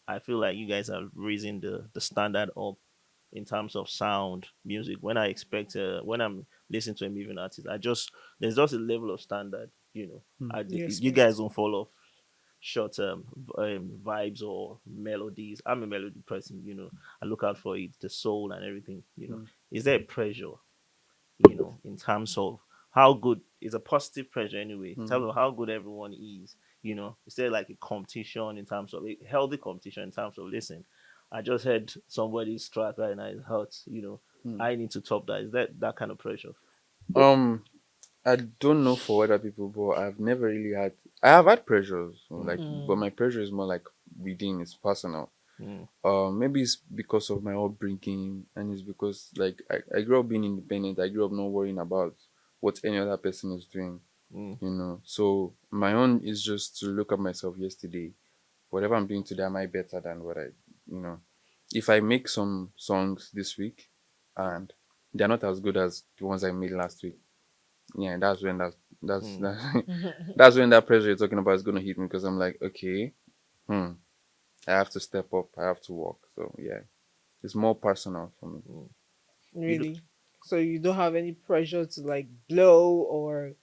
Speaker 4: I feel like you guys are raising the standard up in terms of sound, music. When I'm listening to a moving artist, there's just a level of standard.
Speaker 3: Mm.
Speaker 2: You
Speaker 4: You guys
Speaker 2: expect.
Speaker 4: don't fall off short vibes or melodies. I'm a melody person. I look out for it, the soul and everything.
Speaker 3: Mm.
Speaker 4: Is there a pressure? In terms of how good is a positive pressure anyway, in terms
Speaker 3: Mm.
Speaker 4: of how good everyone is. Is there like a competition in terms of a healthy competition in terms of listen? I just heard somebody's track right now, it hurts,
Speaker 3: Mm.
Speaker 4: I need to top that. Is that kind of pressure?
Speaker 3: Um, I don't know for other people, but I've never really had. I have had pressures,
Speaker 4: Mm,
Speaker 3: like, but my pressure is more like within. It's personal.
Speaker 4: mm,
Speaker 3: Maybe it's because of my upbringing, and it's because like I grew up being independent. I grew up not worrying about what any other person is doing.
Speaker 4: mm,
Speaker 3: So my own is just to look at myself yesterday. Whatever I'm doing today, am I better than what you know? If I make some songs this week, and they're not as good as the ones I made last week, yeah, that's when
Speaker 4: mm,
Speaker 3: that that's when that pressure you're talking about is gonna hit me because I'm like, okay, hmm, I have to step up, I have to work. So yeah, it's more personal for me.
Speaker 4: mm. You do,
Speaker 2: Really? So you don't have any pressure to like blow or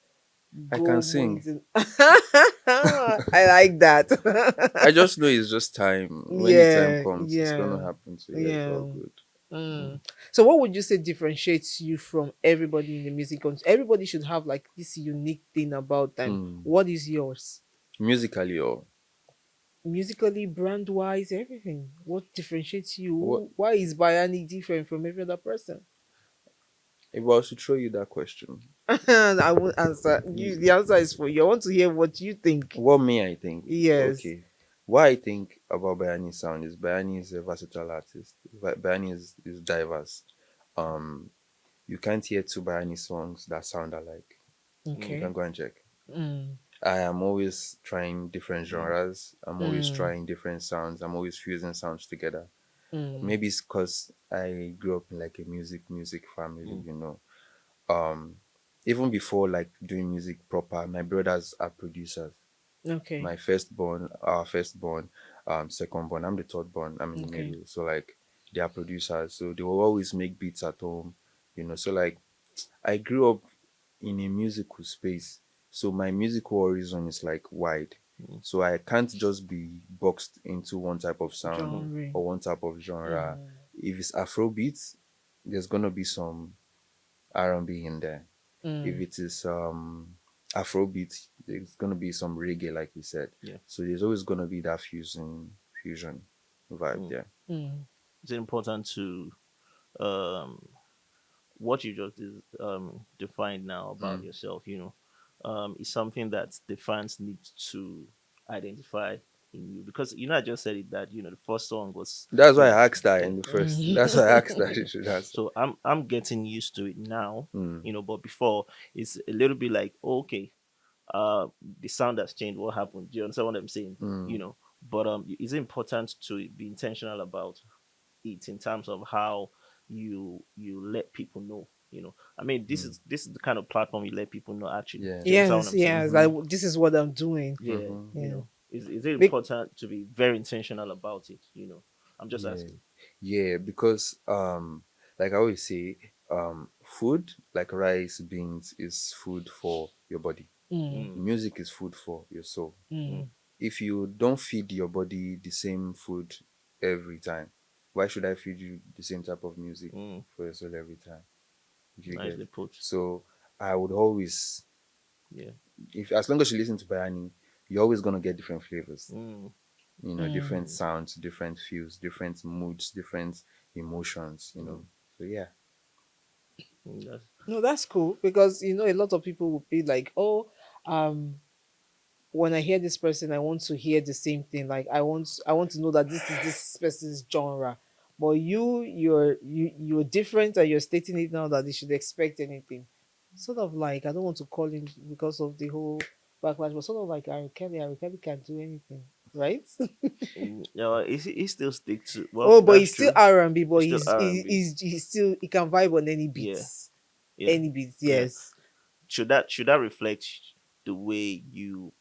Speaker 3: I can
Speaker 2: go more
Speaker 3: sing.
Speaker 2: into. I like
Speaker 3: I
Speaker 2: that.
Speaker 3: just know it's just time. When the time
Speaker 2: Yeah,
Speaker 3: comes, it's gonna
Speaker 2: yeah,
Speaker 3: happen. So yeah, it's all
Speaker 2: yeah.
Speaker 3: good.
Speaker 2: Mm. So what would you say differentiates you from everybody in the music country? Everybody should have like this unique thing about them.
Speaker 3: Hmm.
Speaker 2: What is yours?
Speaker 3: Musically or
Speaker 2: Musically, brand wise, everything. What differentiates
Speaker 3: what?
Speaker 2: you? Why is Bayani different from every other person?
Speaker 3: If I was to throw you that question,
Speaker 2: I won't answer. You, the answer is for you. I want to hear what you think.
Speaker 3: what may I think?
Speaker 2: Yes.
Speaker 3: Okay. What I think about Bayanni's sound is Bayanni is a versatile artist. Bayanni is diverse. Um, you can't hear two Bayanni songs that sound alike. You
Speaker 4: mm,
Speaker 3: can
Speaker 2: Okay.
Speaker 3: go and check.
Speaker 2: Mm.
Speaker 3: I am always trying different
Speaker 4: mm,
Speaker 3: genres. I'm always
Speaker 2: Mm.
Speaker 3: trying different sounds. I'm always fusing sounds together.
Speaker 2: Mm.
Speaker 3: Maybe it's because I grew up in like a music family,
Speaker 4: mm,
Speaker 3: Um, even before like doing music proper, my brothers are producers.
Speaker 2: Okay.
Speaker 3: My firstborn, our firstborn, secondborn. I'm the third born. I'm in the
Speaker 2: Okay.
Speaker 3: middle. So like they are producers. So they will always make beats at home. So like I grew up in a musical space. So my musical horizon is like wide.
Speaker 4: mm,
Speaker 3: So I can't just be boxed into one type of sound
Speaker 4: mm,
Speaker 2: Genre.
Speaker 3: or one type of genre.
Speaker 2: Mm.
Speaker 3: If it's Afrobeats, there's gonna be some R&B in there. If
Speaker 2: Mm.
Speaker 3: it is Afrobeat, there's gonna be some reggae, like you said.
Speaker 4: yeah.
Speaker 3: So there's always gonna be that fusion vibe
Speaker 4: Mm.
Speaker 3: there.
Speaker 2: Mm.
Speaker 4: Is it important to um what you just defined now about
Speaker 3: Mm.
Speaker 4: yourself, is something that the fans need to identify in you, because I just said it that the first song was
Speaker 3: That's why
Speaker 4: good.
Speaker 3: I asked that
Speaker 4: Yeah.
Speaker 3: in the first. That's why I asked that she should answer.
Speaker 4: So I'm getting used to it now,
Speaker 3: Mm.
Speaker 4: but before it's a little bit like, oh, okay, the sound has changed. What happened? Do you understand what I'm saying?
Speaker 3: Mm.
Speaker 4: But it's important to be intentional about it in terms of how you let people know. I mean, this
Speaker 3: Mm.
Speaker 4: is this is the kind of platform you let people know. Actually,
Speaker 3: Yeah.
Speaker 4: do you understand what
Speaker 2: Yes,
Speaker 4: I'm saying?
Speaker 2: yes.
Speaker 3: Mm-hmm.
Speaker 2: Like this is what I'm doing.
Speaker 4: Yeah,
Speaker 3: Mm-hmm.
Speaker 2: Yeah.
Speaker 4: is it
Speaker 2: Be-
Speaker 4: important to be very intentional about it? I'm just
Speaker 3: Yeah.
Speaker 4: asking.
Speaker 3: Yeah, because like I always say, food like rice, beans is food for your body.
Speaker 2: mm,
Speaker 4: Mm,
Speaker 3: Music is food for your soul.
Speaker 4: mm,
Speaker 2: mm.
Speaker 3: If you don't feed your body the same food every time, why should I feed you the same type of music
Speaker 4: mm.
Speaker 3: for your soul every time? Do you get?
Speaker 4: Nicely put.
Speaker 3: So I would always,
Speaker 4: Yeah.
Speaker 3: if as long as you listen to Bayani, you're always gonna get different flavors.
Speaker 4: Mm,
Speaker 2: Mm.
Speaker 3: Different sounds, different feels, different moods, different emotions.
Speaker 4: mm,
Speaker 3: So yeah.
Speaker 4: that's,
Speaker 2: No, that's cool because a lot of people will be like, "Oh, um, when I hear this person, I want to hear the same thing. Like I want to know that this is this person's genre." But you're different, and you're stating it now that they should expect anything. Sort of like I don't want to call him because of the whole backlash, but sort of like Ari Kelly. Ari Kelly can do anything, right?
Speaker 4: he still stick to, well,
Speaker 2: Oh, but
Speaker 4: that's
Speaker 2: he's still
Speaker 4: true.
Speaker 2: R&B, but
Speaker 4: It's still
Speaker 2: he's he,
Speaker 4: R&B.
Speaker 2: he's still he can vibe on any
Speaker 4: Yeah,
Speaker 2: beats,
Speaker 4: yeah,
Speaker 2: any beats.
Speaker 4: yeah.
Speaker 2: Yes.
Speaker 4: Should that reflect the way you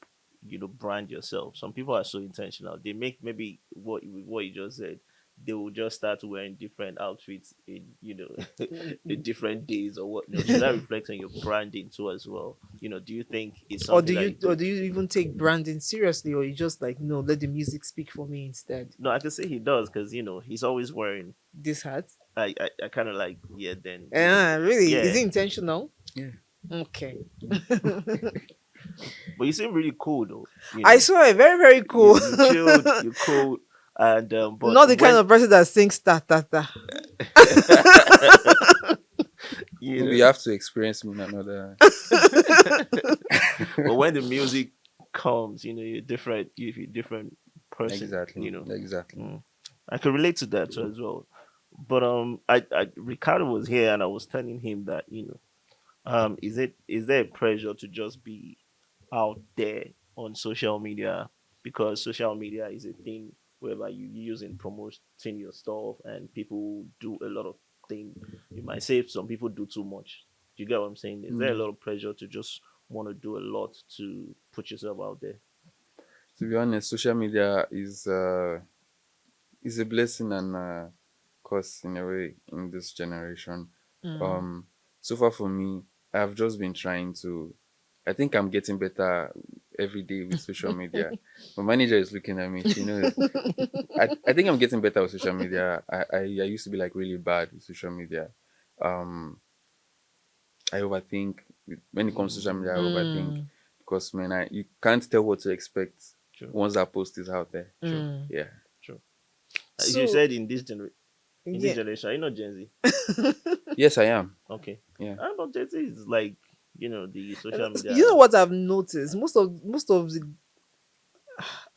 Speaker 4: brand yourself? Some people are so intentional. They make, maybe what you just said. They will just start wearing different outfits in in different days or what. Should that reflect on your branding too as well? Do you think it's
Speaker 2: Or
Speaker 4: something that you
Speaker 2: or
Speaker 4: do?
Speaker 2: do you even take branding seriously, or you just like no, let the music speak for me instead?
Speaker 4: No, I can say he does, because he's always wearing.
Speaker 2: This hat.
Speaker 4: I kind of like, yeah. Then
Speaker 2: Really? Is
Speaker 4: yeah.
Speaker 2: it intentional?
Speaker 3: Yeah.
Speaker 2: Okay.
Speaker 4: But you seem really cool though.
Speaker 2: I saw it. Very, very
Speaker 4: You
Speaker 2: cool.
Speaker 4: you chilled, you cool, and but
Speaker 2: Not the kind
Speaker 4: when
Speaker 2: of person that sings ta ta ta.
Speaker 4: you
Speaker 3: Maybe
Speaker 4: know,
Speaker 3: you have to experience me in another.
Speaker 4: but when the music comes, you're different. You're a different person.
Speaker 3: Exactly. Exactly.
Speaker 4: Mm. I can relate to that too as well. But Ricardo was here, and I was telling him that is there a pressure to just be out there on social media, because social media is a thing whereby you use in promoting your stuff, and people do a lot of things. You might say some people do too much. Do you get what I'm saying? Is there a
Speaker 3: Mm.
Speaker 4: lot of pressure to just want to do a lot to put yourself out there?
Speaker 3: To be honest, social media is a blessing and curse in a way in this generation.
Speaker 2: Mm.
Speaker 3: Um, so far for me, I've just been trying to. I think I'm getting better every day with social media. My manager is looking at me. She knows. I think I'm getting better with social media. I used to be like really bad with social media. Um, I overthink when it comes to social media. I overthink
Speaker 2: Mm.
Speaker 3: because man, you can't tell what to expect
Speaker 4: True,
Speaker 3: once that post is out there.
Speaker 4: true,
Speaker 2: Mm.
Speaker 3: Yeah.
Speaker 4: true. As you
Speaker 2: So
Speaker 4: said, in this
Speaker 2: yeah.
Speaker 4: generation, are you not Gen Z?
Speaker 3: Yes, I am.
Speaker 4: Okay,
Speaker 3: Yeah.
Speaker 4: I know Gen Z is like the social
Speaker 2: You know
Speaker 4: media.
Speaker 2: what I've noticed? Most of the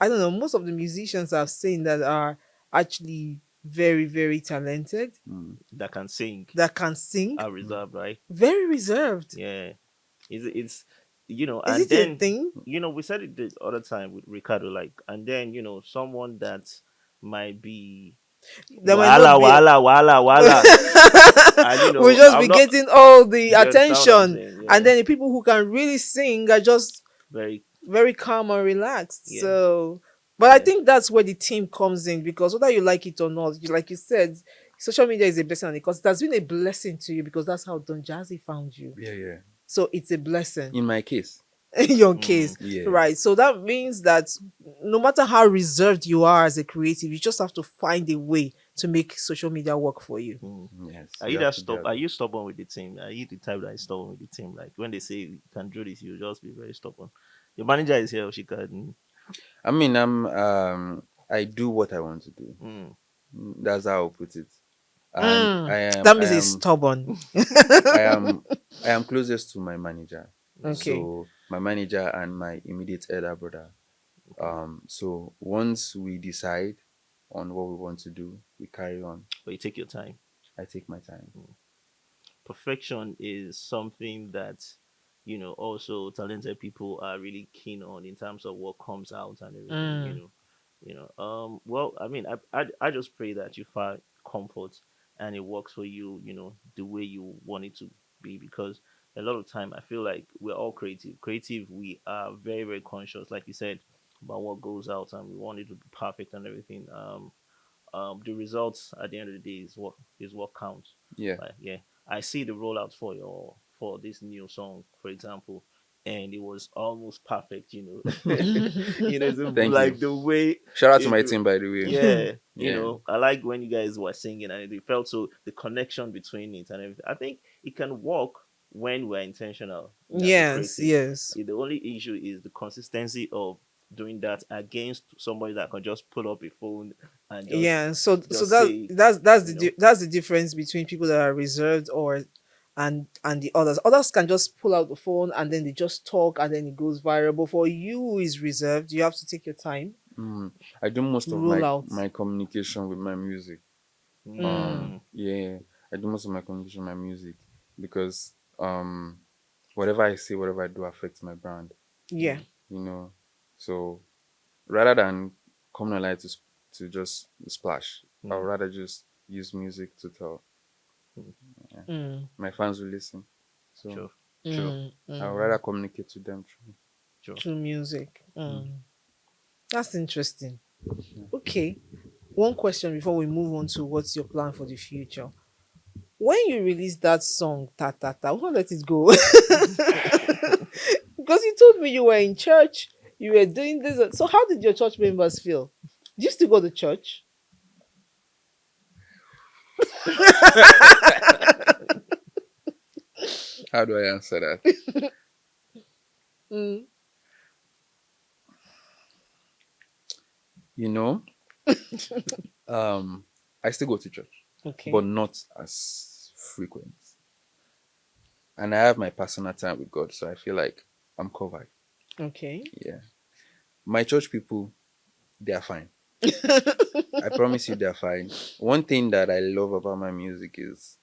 Speaker 2: I don't know, most of the musicians I've seen that are actually very, very talented,
Speaker 3: Mm.
Speaker 4: That can sing
Speaker 2: that can sing,
Speaker 4: are
Speaker 3: Mm.
Speaker 4: reserved, right?
Speaker 2: very reserved.
Speaker 4: Yeah, it's
Speaker 2: Is
Speaker 4: and
Speaker 2: it a
Speaker 4: then
Speaker 2: thing?
Speaker 4: we said it the other time with Ricardo, like, and then someone that might be
Speaker 2: There might not be.
Speaker 4: wala, and
Speaker 2: We'll just
Speaker 4: I'm
Speaker 2: be
Speaker 4: not.
Speaker 2: getting all the
Speaker 4: Do you understand what I'm
Speaker 2: attention,
Speaker 4: saying?
Speaker 2: and
Speaker 4: Yeah,
Speaker 2: then the people who can really sing are just
Speaker 4: very,
Speaker 2: very calm and relaxed.
Speaker 4: yeah,
Speaker 2: So, but I
Speaker 4: yeah.
Speaker 2: think that's where the team comes in because whether you like it or not, like you said, social media is a blessing, because it has been a blessing to you because that's how Don Jazzy found you.
Speaker 3: Yeah, yeah.
Speaker 2: So it's a blessing
Speaker 3: In my case,
Speaker 2: in your
Speaker 4: Mm,
Speaker 2: case,
Speaker 3: yeah.
Speaker 2: right? So that means that no matter how reserved you are as a creative, you just have to find a way to make social media work for you.
Speaker 4: mm.
Speaker 3: Yes,
Speaker 4: Are
Speaker 3: you
Speaker 4: you
Speaker 3: have
Speaker 4: that
Speaker 3: to be
Speaker 4: stop?
Speaker 3: out
Speaker 4: Are
Speaker 3: there.
Speaker 4: you stubborn with the team? Are you the type that is stubborn with the team? Like when they say you can do this, you just be very stubborn. Your manager is here, she can.
Speaker 3: I mean, I do what I want to do.
Speaker 4: Mm,
Speaker 3: That's how I'll put it. and
Speaker 2: That means he's stubborn.
Speaker 3: I am I am closest to my manager.
Speaker 2: Okay.
Speaker 3: So my manager and my immediate elder brother. So once we decide on what we want to do, we carry on.
Speaker 4: But you take your time.
Speaker 3: I take my time.
Speaker 4: Perfection is something that also talented people are really keen on in terms of what comes out and everything.
Speaker 2: Mm.
Speaker 4: Well, I mean, I just pray that you find comfort and it works for you, the way you want it to be, because a lot of time I feel like we're all creative. We are very, very conscious, like you said, about what goes out, and we want it to be perfect and everything. The results at the end of the day is what counts.
Speaker 3: Yeah.
Speaker 4: Like, yeah, I see the rollout for this new song, for example, and it was almost perfect. So
Speaker 3: Thank you.
Speaker 4: like the way
Speaker 3: Shout out to
Speaker 4: it,
Speaker 3: my team, by the way.
Speaker 4: yeah,
Speaker 3: Yeah.
Speaker 4: I like when you guys were singing and it felt so the connection between it and everything. I think it can work when we're intentional as a
Speaker 2: Yes,
Speaker 4: creative.
Speaker 2: yes.
Speaker 4: The only issue is the consistency of doing that against somebody that can just pull up a phone and just
Speaker 2: Yeah, so
Speaker 4: just say,
Speaker 2: that's the difference between people that are reserved or and the others. Others can just pull out the phone and then they just talk and then it goes viral. But for you who is reserved, you have to take your time
Speaker 3: Mm. I do most
Speaker 2: to
Speaker 3: of
Speaker 2: roll out.
Speaker 3: my communication with my music.
Speaker 2: Mm,
Speaker 3: Yeah, I do most of my communication with my music because whatever I say, whatever I do affects my brand.
Speaker 2: yeah.
Speaker 3: You know, so rather than coming online to just splash, I'll
Speaker 4: mm,
Speaker 3: rather just use music to tell.
Speaker 4: mm,
Speaker 3: Yeah,
Speaker 2: Mm,
Speaker 3: my fans will listen. So
Speaker 4: sure, sure,
Speaker 2: mm,
Speaker 3: I'll rather
Speaker 2: mm.
Speaker 3: communicate to them through.
Speaker 4: sure.
Speaker 2: To music. That's interesting.
Speaker 3: Yeah.
Speaker 2: Okay. One question before we move on to what's your plan for the future. When you release that song, ta ta ta, we won't let it go. Because you told me you were in church, you were doing this. So how did your church members feel? Do you still go to church?
Speaker 3: How do I answer that?
Speaker 2: Mm,
Speaker 3: You know, I still go to church, but
Speaker 2: okay.
Speaker 3: not as frequent. And I have my personal time with God, so I feel like I'm covered.
Speaker 2: Okay.
Speaker 3: Yeah. My church people, they are fine. I promise you they're fine. One thing that I love about my music is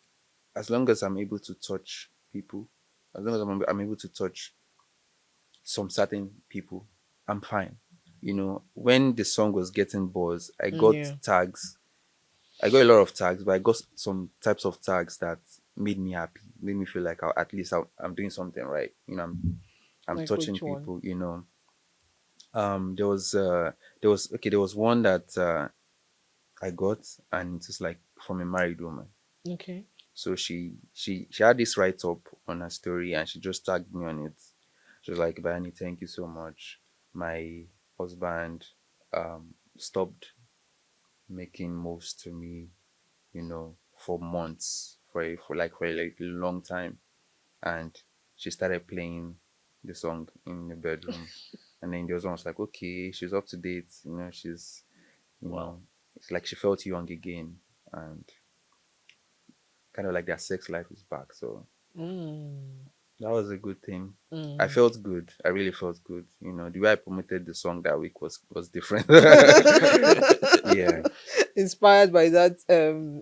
Speaker 3: as long as I'm able to touch people, as long as I'm able to touch some certain people, I'm fine. When the song was getting buzz, I got
Speaker 2: Yeah.
Speaker 3: tags. I got a lot of tags, but I got some types of tags that made me happy, made me feel like at least I'm doing something right. I'm
Speaker 2: Like
Speaker 3: touching
Speaker 2: which one?
Speaker 3: people. There was one that I got, and it's like from a married woman.
Speaker 2: Okay.
Speaker 3: So she had this write up on her story, and she just tagged me on it. She was like, "Bayanni, thank you so much. My husband stopped making moves to me, for months, for like a long time, and she started playing the song in the bedroom, and then the husband was like, okay, she's up to date, she's, you
Speaker 4: Wow.
Speaker 3: know, it's like she felt young again, and kind of like their sex life is back. So
Speaker 2: Mm,
Speaker 3: that was a good thing. I
Speaker 2: mm.
Speaker 3: felt good. I really felt good. The way I promoted the song that week was different. Yeah,
Speaker 2: Inspired by that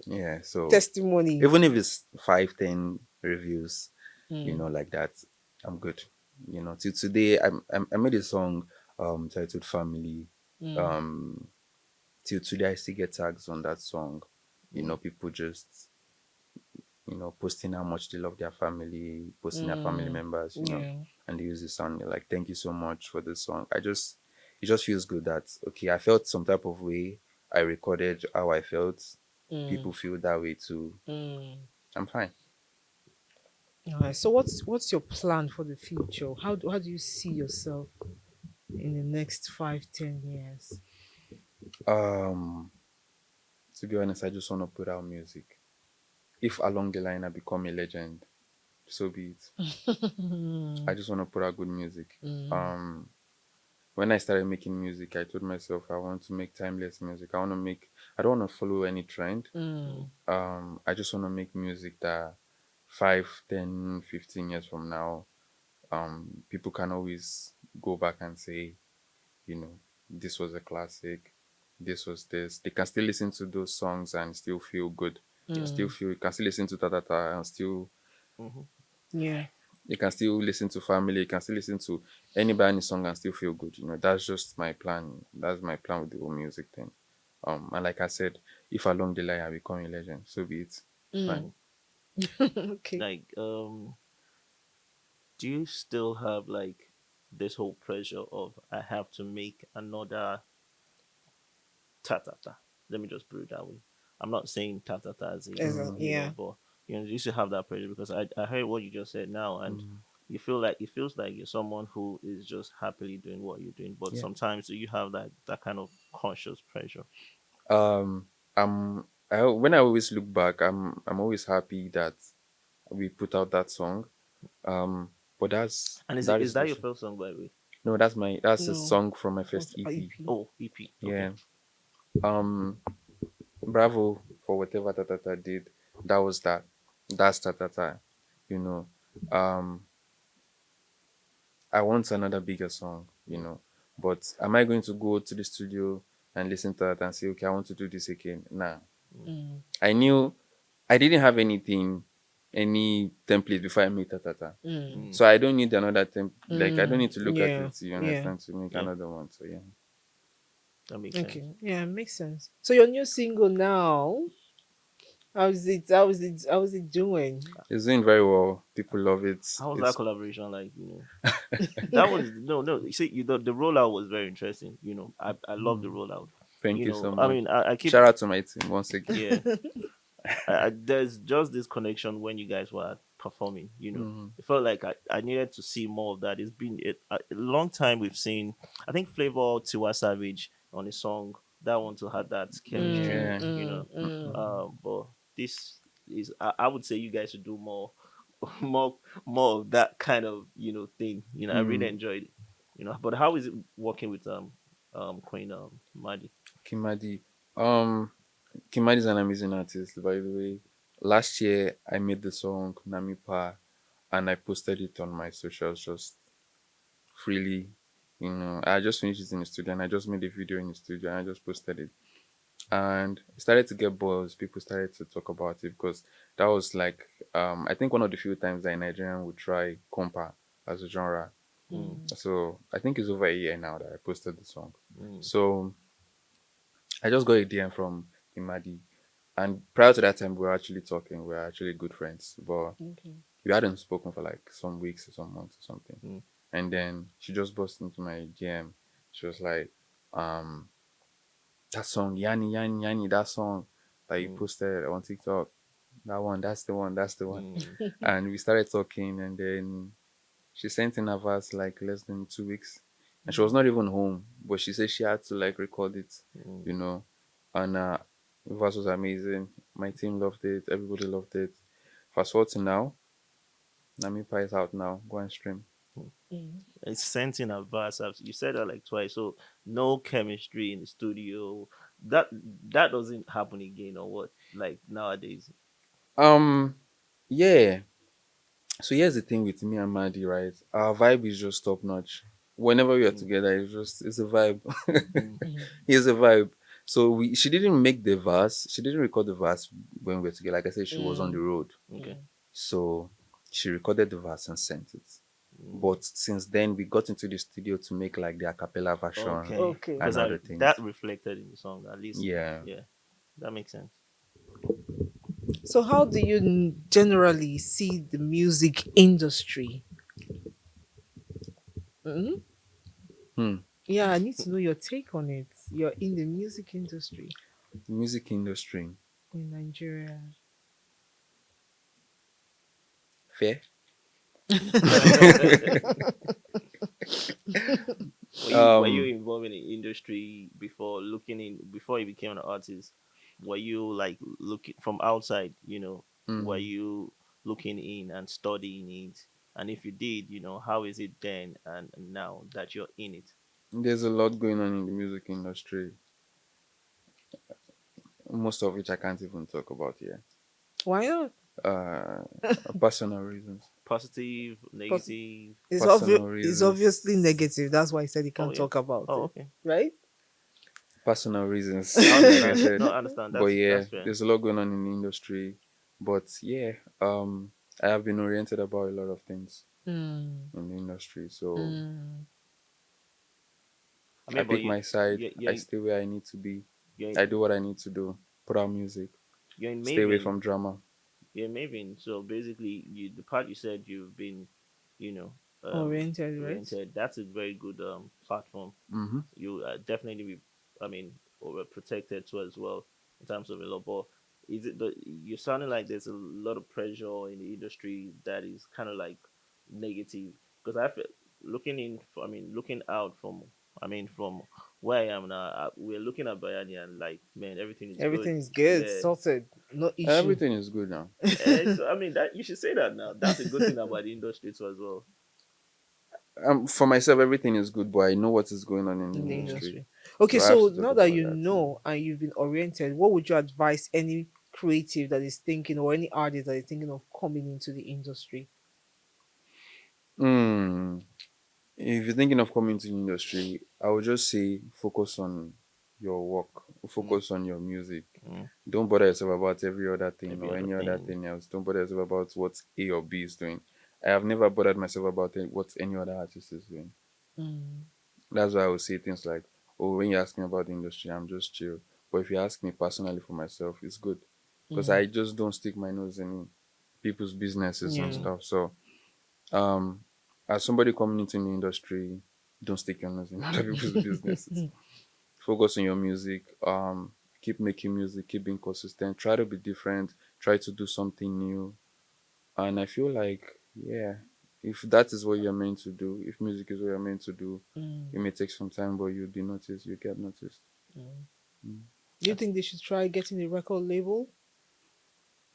Speaker 3: yeah. So
Speaker 2: testimony.
Speaker 3: even if it's 5, 10 reviews,
Speaker 2: Mm,
Speaker 3: like that, I'm good. Till today, I made a song titled "Family."
Speaker 2: mm,
Speaker 3: Um, till today, I still get tags on that song. People just posting how much they love their family, posting their family
Speaker 2: mm.
Speaker 3: members,
Speaker 2: Yeah.
Speaker 3: and they use the song. They're like, "Thank you so much for this song." It just feels good that okay, I felt some type of way. I recorded how I felt.
Speaker 2: Mm,
Speaker 3: People feel that way too.
Speaker 2: mm.
Speaker 3: I'm fine.
Speaker 2: All right. So what's your plan for the future? How do you see yourself in the next 5, 10 years?
Speaker 3: Um, to be honest, I just want to put out music. If along the line I become a legend, so be it. I
Speaker 2: Mm,
Speaker 3: just want to put out good music.
Speaker 2: mm,
Speaker 3: Um, when I started making music, I told myself I want to make timeless music. I don't want to follow any trend.
Speaker 2: Mm.
Speaker 3: I just want to make music that 5, 10, 15 years from now, people can always go back and say, you know, this was a classic, this was this. They can still listen to those songs and still feel good. Still
Speaker 2: Mm.
Speaker 3: feel you can still listen to Ta Ta Ta and still
Speaker 4: Mhm.
Speaker 2: Yeah.
Speaker 3: you can still listen to family, you can still listen to any band song and still feel good. That's just my plan. That's my plan with the whole music thing. And like I said, if along the line I become a legend, so be it. It's fine.
Speaker 2: Mm.
Speaker 4: Mm.
Speaker 2: Okay.
Speaker 4: Like, do you still have like this whole pressure of I have to make another ta ta ta? Let me just put it that way. I'm not saying ta ta ta as in,
Speaker 2: Yeah.
Speaker 4: but you used to have that pressure because I heard what you just said now, and
Speaker 3: Mm,
Speaker 4: you feel like it feels like you're someone who is just happily doing what you're doing, but
Speaker 3: yeah.
Speaker 4: sometimes do you have that kind of conscious pressure?
Speaker 3: Um, when I always look back, I'm always happy that we put out that song. But
Speaker 4: And
Speaker 3: that
Speaker 4: is
Speaker 3: is
Speaker 4: that your
Speaker 3: just
Speaker 4: first song, by the way?
Speaker 3: no, that's a
Speaker 2: No.
Speaker 3: song from my
Speaker 2: Of
Speaker 3: first EP.
Speaker 2: IP.
Speaker 4: Oh, EP. Okay.
Speaker 3: Yeah. Um, Bravo for whatever Tatata did. That was that. That's Tatata. You know. Um, I want another bigger song. But am I going to go to the studio and listen to that and say, okay, I want to do this again? Nah.
Speaker 2: Mm.
Speaker 3: I knew I didn't have any template before I made Tatata.
Speaker 2: Mm.
Speaker 4: Mm,
Speaker 3: So I don't need another like I don't
Speaker 2: Mm.
Speaker 3: need to look at
Speaker 2: Yeah.
Speaker 3: it, you
Speaker 2: Yeah.
Speaker 3: understand, to make
Speaker 4: yeah,
Speaker 3: another one. So yeah.
Speaker 4: that makes sense.
Speaker 2: Okay. Yeah, makes sense. So your new single now, how's it? How's it? How's it doing?
Speaker 3: It's doing very well. People love it.
Speaker 4: How was that
Speaker 3: It's
Speaker 4: collaboration like? That was no. You see, the rollout was very interesting. I love the rollout.
Speaker 3: Thank you so
Speaker 4: I
Speaker 3: much.
Speaker 4: mean, I keep
Speaker 3: Shout out to my team once again.
Speaker 4: yeah. There's just this connection when you guys were performing. It felt like I needed to see more of that. It's been a long time we've seen. I think Flavor Tiwa Savage on a song that one to had that chemistry.
Speaker 2: Mm,
Speaker 3: Yeah.
Speaker 2: mm, mm.
Speaker 4: But this is I would say you guys should do more, more, more of that kind of thing. I really
Speaker 3: Mm.
Speaker 4: enjoyed it. But how is it working with Queen Maddie?
Speaker 3: Kimadi. Um Kimadi is an amazing artist, by the way. Last year I made the song Namipa and I posted it on my socials just freely. I just finished it in the studio and I just made a video in the studio and I just posted it. And it started to get buzz. People started to talk about it because that was like I think one of the few times that a Nigerian would try compa as a genre.
Speaker 4: Mm,
Speaker 3: So I think it's over a year now that I posted the song.
Speaker 4: mm,
Speaker 3: So I just got a DM from Imadi, and prior to that time we were actually talking. We were actually good friends, but
Speaker 2: Okay.
Speaker 3: we hadn't spoken for like some weeks or some months or something.
Speaker 4: mm,
Speaker 3: And then she just burst into my DM. She was like, um, "That song, Yanni, Yanni, Yanni, that song that you
Speaker 4: mm,
Speaker 3: posted on TikTok, that one, that's the one, that's the one."
Speaker 4: mm,
Speaker 3: And we started talking, and then she sent in a verse like less than 2 weeks, and she was not even home, but she said she had to like record it,
Speaker 4: mm.
Speaker 3: you know. And the verse was amazing. My team loved it. Everybody loved it. Fast forward to now, Nami Pie is out now. Go and stream.
Speaker 2: Mm.
Speaker 4: It's sent in advance. You said that like twice. So no chemistry in the studio. That that doesn't happen again, or what? Like nowadays.
Speaker 3: Um, yeah. So here's the thing with me and Maddie, right? Our vibe is just top notch. Whenever we are
Speaker 4: Mm,
Speaker 3: together, it's a vibe.
Speaker 4: mm,
Speaker 2: Mm.
Speaker 3: It's a vibe. So she didn't make the verse. She didn't record the verse when we were together. Like I said, she was on the
Speaker 2: Mm.
Speaker 3: road.
Speaker 4: okay.
Speaker 3: So she recorded the verse and sent it.
Speaker 4: Mm,
Speaker 3: But since then, we got into the studio to make like the a cappella version
Speaker 4: okay.
Speaker 2: Okay.
Speaker 3: and
Speaker 4: Because
Speaker 3: other
Speaker 4: that
Speaker 3: things.
Speaker 4: reflected in the song. At least,
Speaker 3: Yeah.
Speaker 4: yeah, that makes sense.
Speaker 2: So how do you generally see the music industry? Mhm.
Speaker 3: Hmm.
Speaker 2: Yeah, I need to know your take on it. You're in the music industry
Speaker 3: Music industry.
Speaker 2: in Nigeria.
Speaker 3: Fair.
Speaker 4: Were you
Speaker 3: um.
Speaker 4: involved in the industry before you became an artist? Were you like looking from outside? Were
Speaker 3: mhm.
Speaker 4: you looking in and studying it? And if you did, how is it then and now that you're in it?
Speaker 3: There's a lot going on in the music industry, most of which I can't even talk about here.
Speaker 2: Why not?
Speaker 3: Uh, Personal reasons.
Speaker 4: Positive,
Speaker 2: Because
Speaker 4: negative.
Speaker 3: Personal
Speaker 2: it's obviously
Speaker 3: reasons.
Speaker 2: negative. That's why I said he
Speaker 4: Oh
Speaker 2: can't
Speaker 4: yeah.
Speaker 2: talk about
Speaker 4: Oh
Speaker 2: it,
Speaker 4: okay.
Speaker 2: right?
Speaker 3: Personal reasons,
Speaker 4: I
Speaker 3: like I
Speaker 4: understand.
Speaker 3: said.
Speaker 4: No, I understand.
Speaker 3: But yeah,
Speaker 4: That's fair.
Speaker 3: there's a lot going on in the industry. But yeah, I have been oriented about a lot of things
Speaker 2: Mm,
Speaker 3: in the industry. So
Speaker 2: mm.
Speaker 4: I
Speaker 3: I
Speaker 4: mean, but
Speaker 3: pick my side. I
Speaker 4: you
Speaker 3: stay where I need to be.
Speaker 4: you're,
Speaker 3: I do what I need to do. Put out music.
Speaker 4: you're in
Speaker 3: Stay away
Speaker 4: Mavin.
Speaker 3: from drama.
Speaker 4: Yeah, Mavin. So basically, the part you said you've been, you know,
Speaker 2: Oriented, right?
Speaker 4: oriented. That's a very good platform.
Speaker 3: Mm-hmm.
Speaker 4: You definitely be, I mean, protected too as well in terms of a law. But you're sounding like there's a lot of pressure in the industry that is kind of like negative because I feel looking out from, from where I am now, we're looking at Bayani and like, man, everything is good.
Speaker 2: Everything is good,
Speaker 4: Yeah.
Speaker 2: sorted, no issue.
Speaker 3: Everything is good now.
Speaker 4: So I mean that you should say that now. That's a good thing about the industry too as well.
Speaker 3: For myself, everything is good, but I know what is going on in the
Speaker 2: In the
Speaker 3: industry.
Speaker 2: industry. Okay,
Speaker 3: So I have
Speaker 2: so
Speaker 3: to talk
Speaker 2: now that
Speaker 3: about
Speaker 2: you
Speaker 3: that too.
Speaker 2: know and you've been oriented, what would you advise any creative that is thinking or any artist that is thinking of coming into the industry?
Speaker 3: Hmm. If you're thinking of coming to the industry, I would just say focus on your work,
Speaker 4: Mm,
Speaker 3: focus on your music.
Speaker 4: mm,
Speaker 3: Don't bother yourself about every other thing
Speaker 4: every
Speaker 3: or
Speaker 4: other
Speaker 3: any other
Speaker 4: thing.
Speaker 3: thing else. Don't bother yourself about what A or B is doing. I have never bothered myself about what any other artist is doing.
Speaker 2: Mm,
Speaker 3: That's why I would say things like, oh, when you ask me about the industry, I'm just chill. But if you ask me personally for myself, it's good. Because
Speaker 2: mm,
Speaker 3: I just don't stick my nose in people's businesses and
Speaker 2: yeah.
Speaker 4: Mm,
Speaker 3: stuff. So, um, as somebody coming into the industry, don't stick your nose in other people's businesses. Focus on your music. Keep making music, keep being consistent. Try to be different. Try to do something new. And I feel like, yeah, if that is what you're meant to do, if music is what you're meant to do,
Speaker 2: Mm,
Speaker 3: it may take some time, but you'll be noticed. You get noticed.
Speaker 2: mm.
Speaker 3: Mm.
Speaker 2: Do you
Speaker 4: that's
Speaker 2: think they should try getting a record label?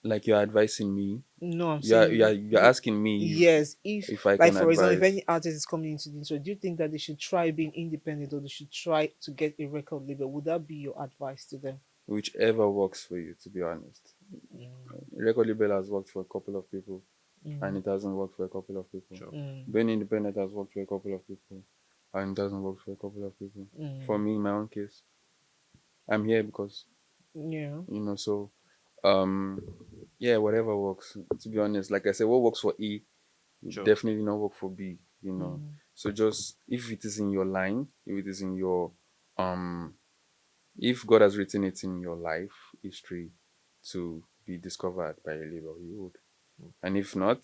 Speaker 3: Like you're advising me.
Speaker 2: No, I'm
Speaker 3: You're you're
Speaker 2: saying,
Speaker 3: you're asking me
Speaker 2: yes. If,
Speaker 3: if I
Speaker 2: like,
Speaker 3: can
Speaker 2: for example, if
Speaker 3: advise
Speaker 2: any artist is coming into the industry, do you think that they should try being independent or they should try to get a record label? Would that be your advice to them?
Speaker 3: whichever works for you. To be honest,
Speaker 2: Mm,
Speaker 3: record label has worked for a couple of people, and
Speaker 2: mm,
Speaker 3: it hasn't worked for a couple of people.
Speaker 4: true.
Speaker 2: mm,
Speaker 3: Being independent has worked for a couple of people, and it doesn't work for a couple of people. For
Speaker 2: mm.
Speaker 3: me, in my own case, I'm here because
Speaker 2: Yeah.
Speaker 3: So um, yeah, whatever works. To be honest, like I said, what works for A will
Speaker 4: True.
Speaker 3: definitely not work for B.
Speaker 2: Mm,
Speaker 3: So just if it is in your line, if it is in your um, if God has written it in your life history to be discovered by a label, you would. And if not,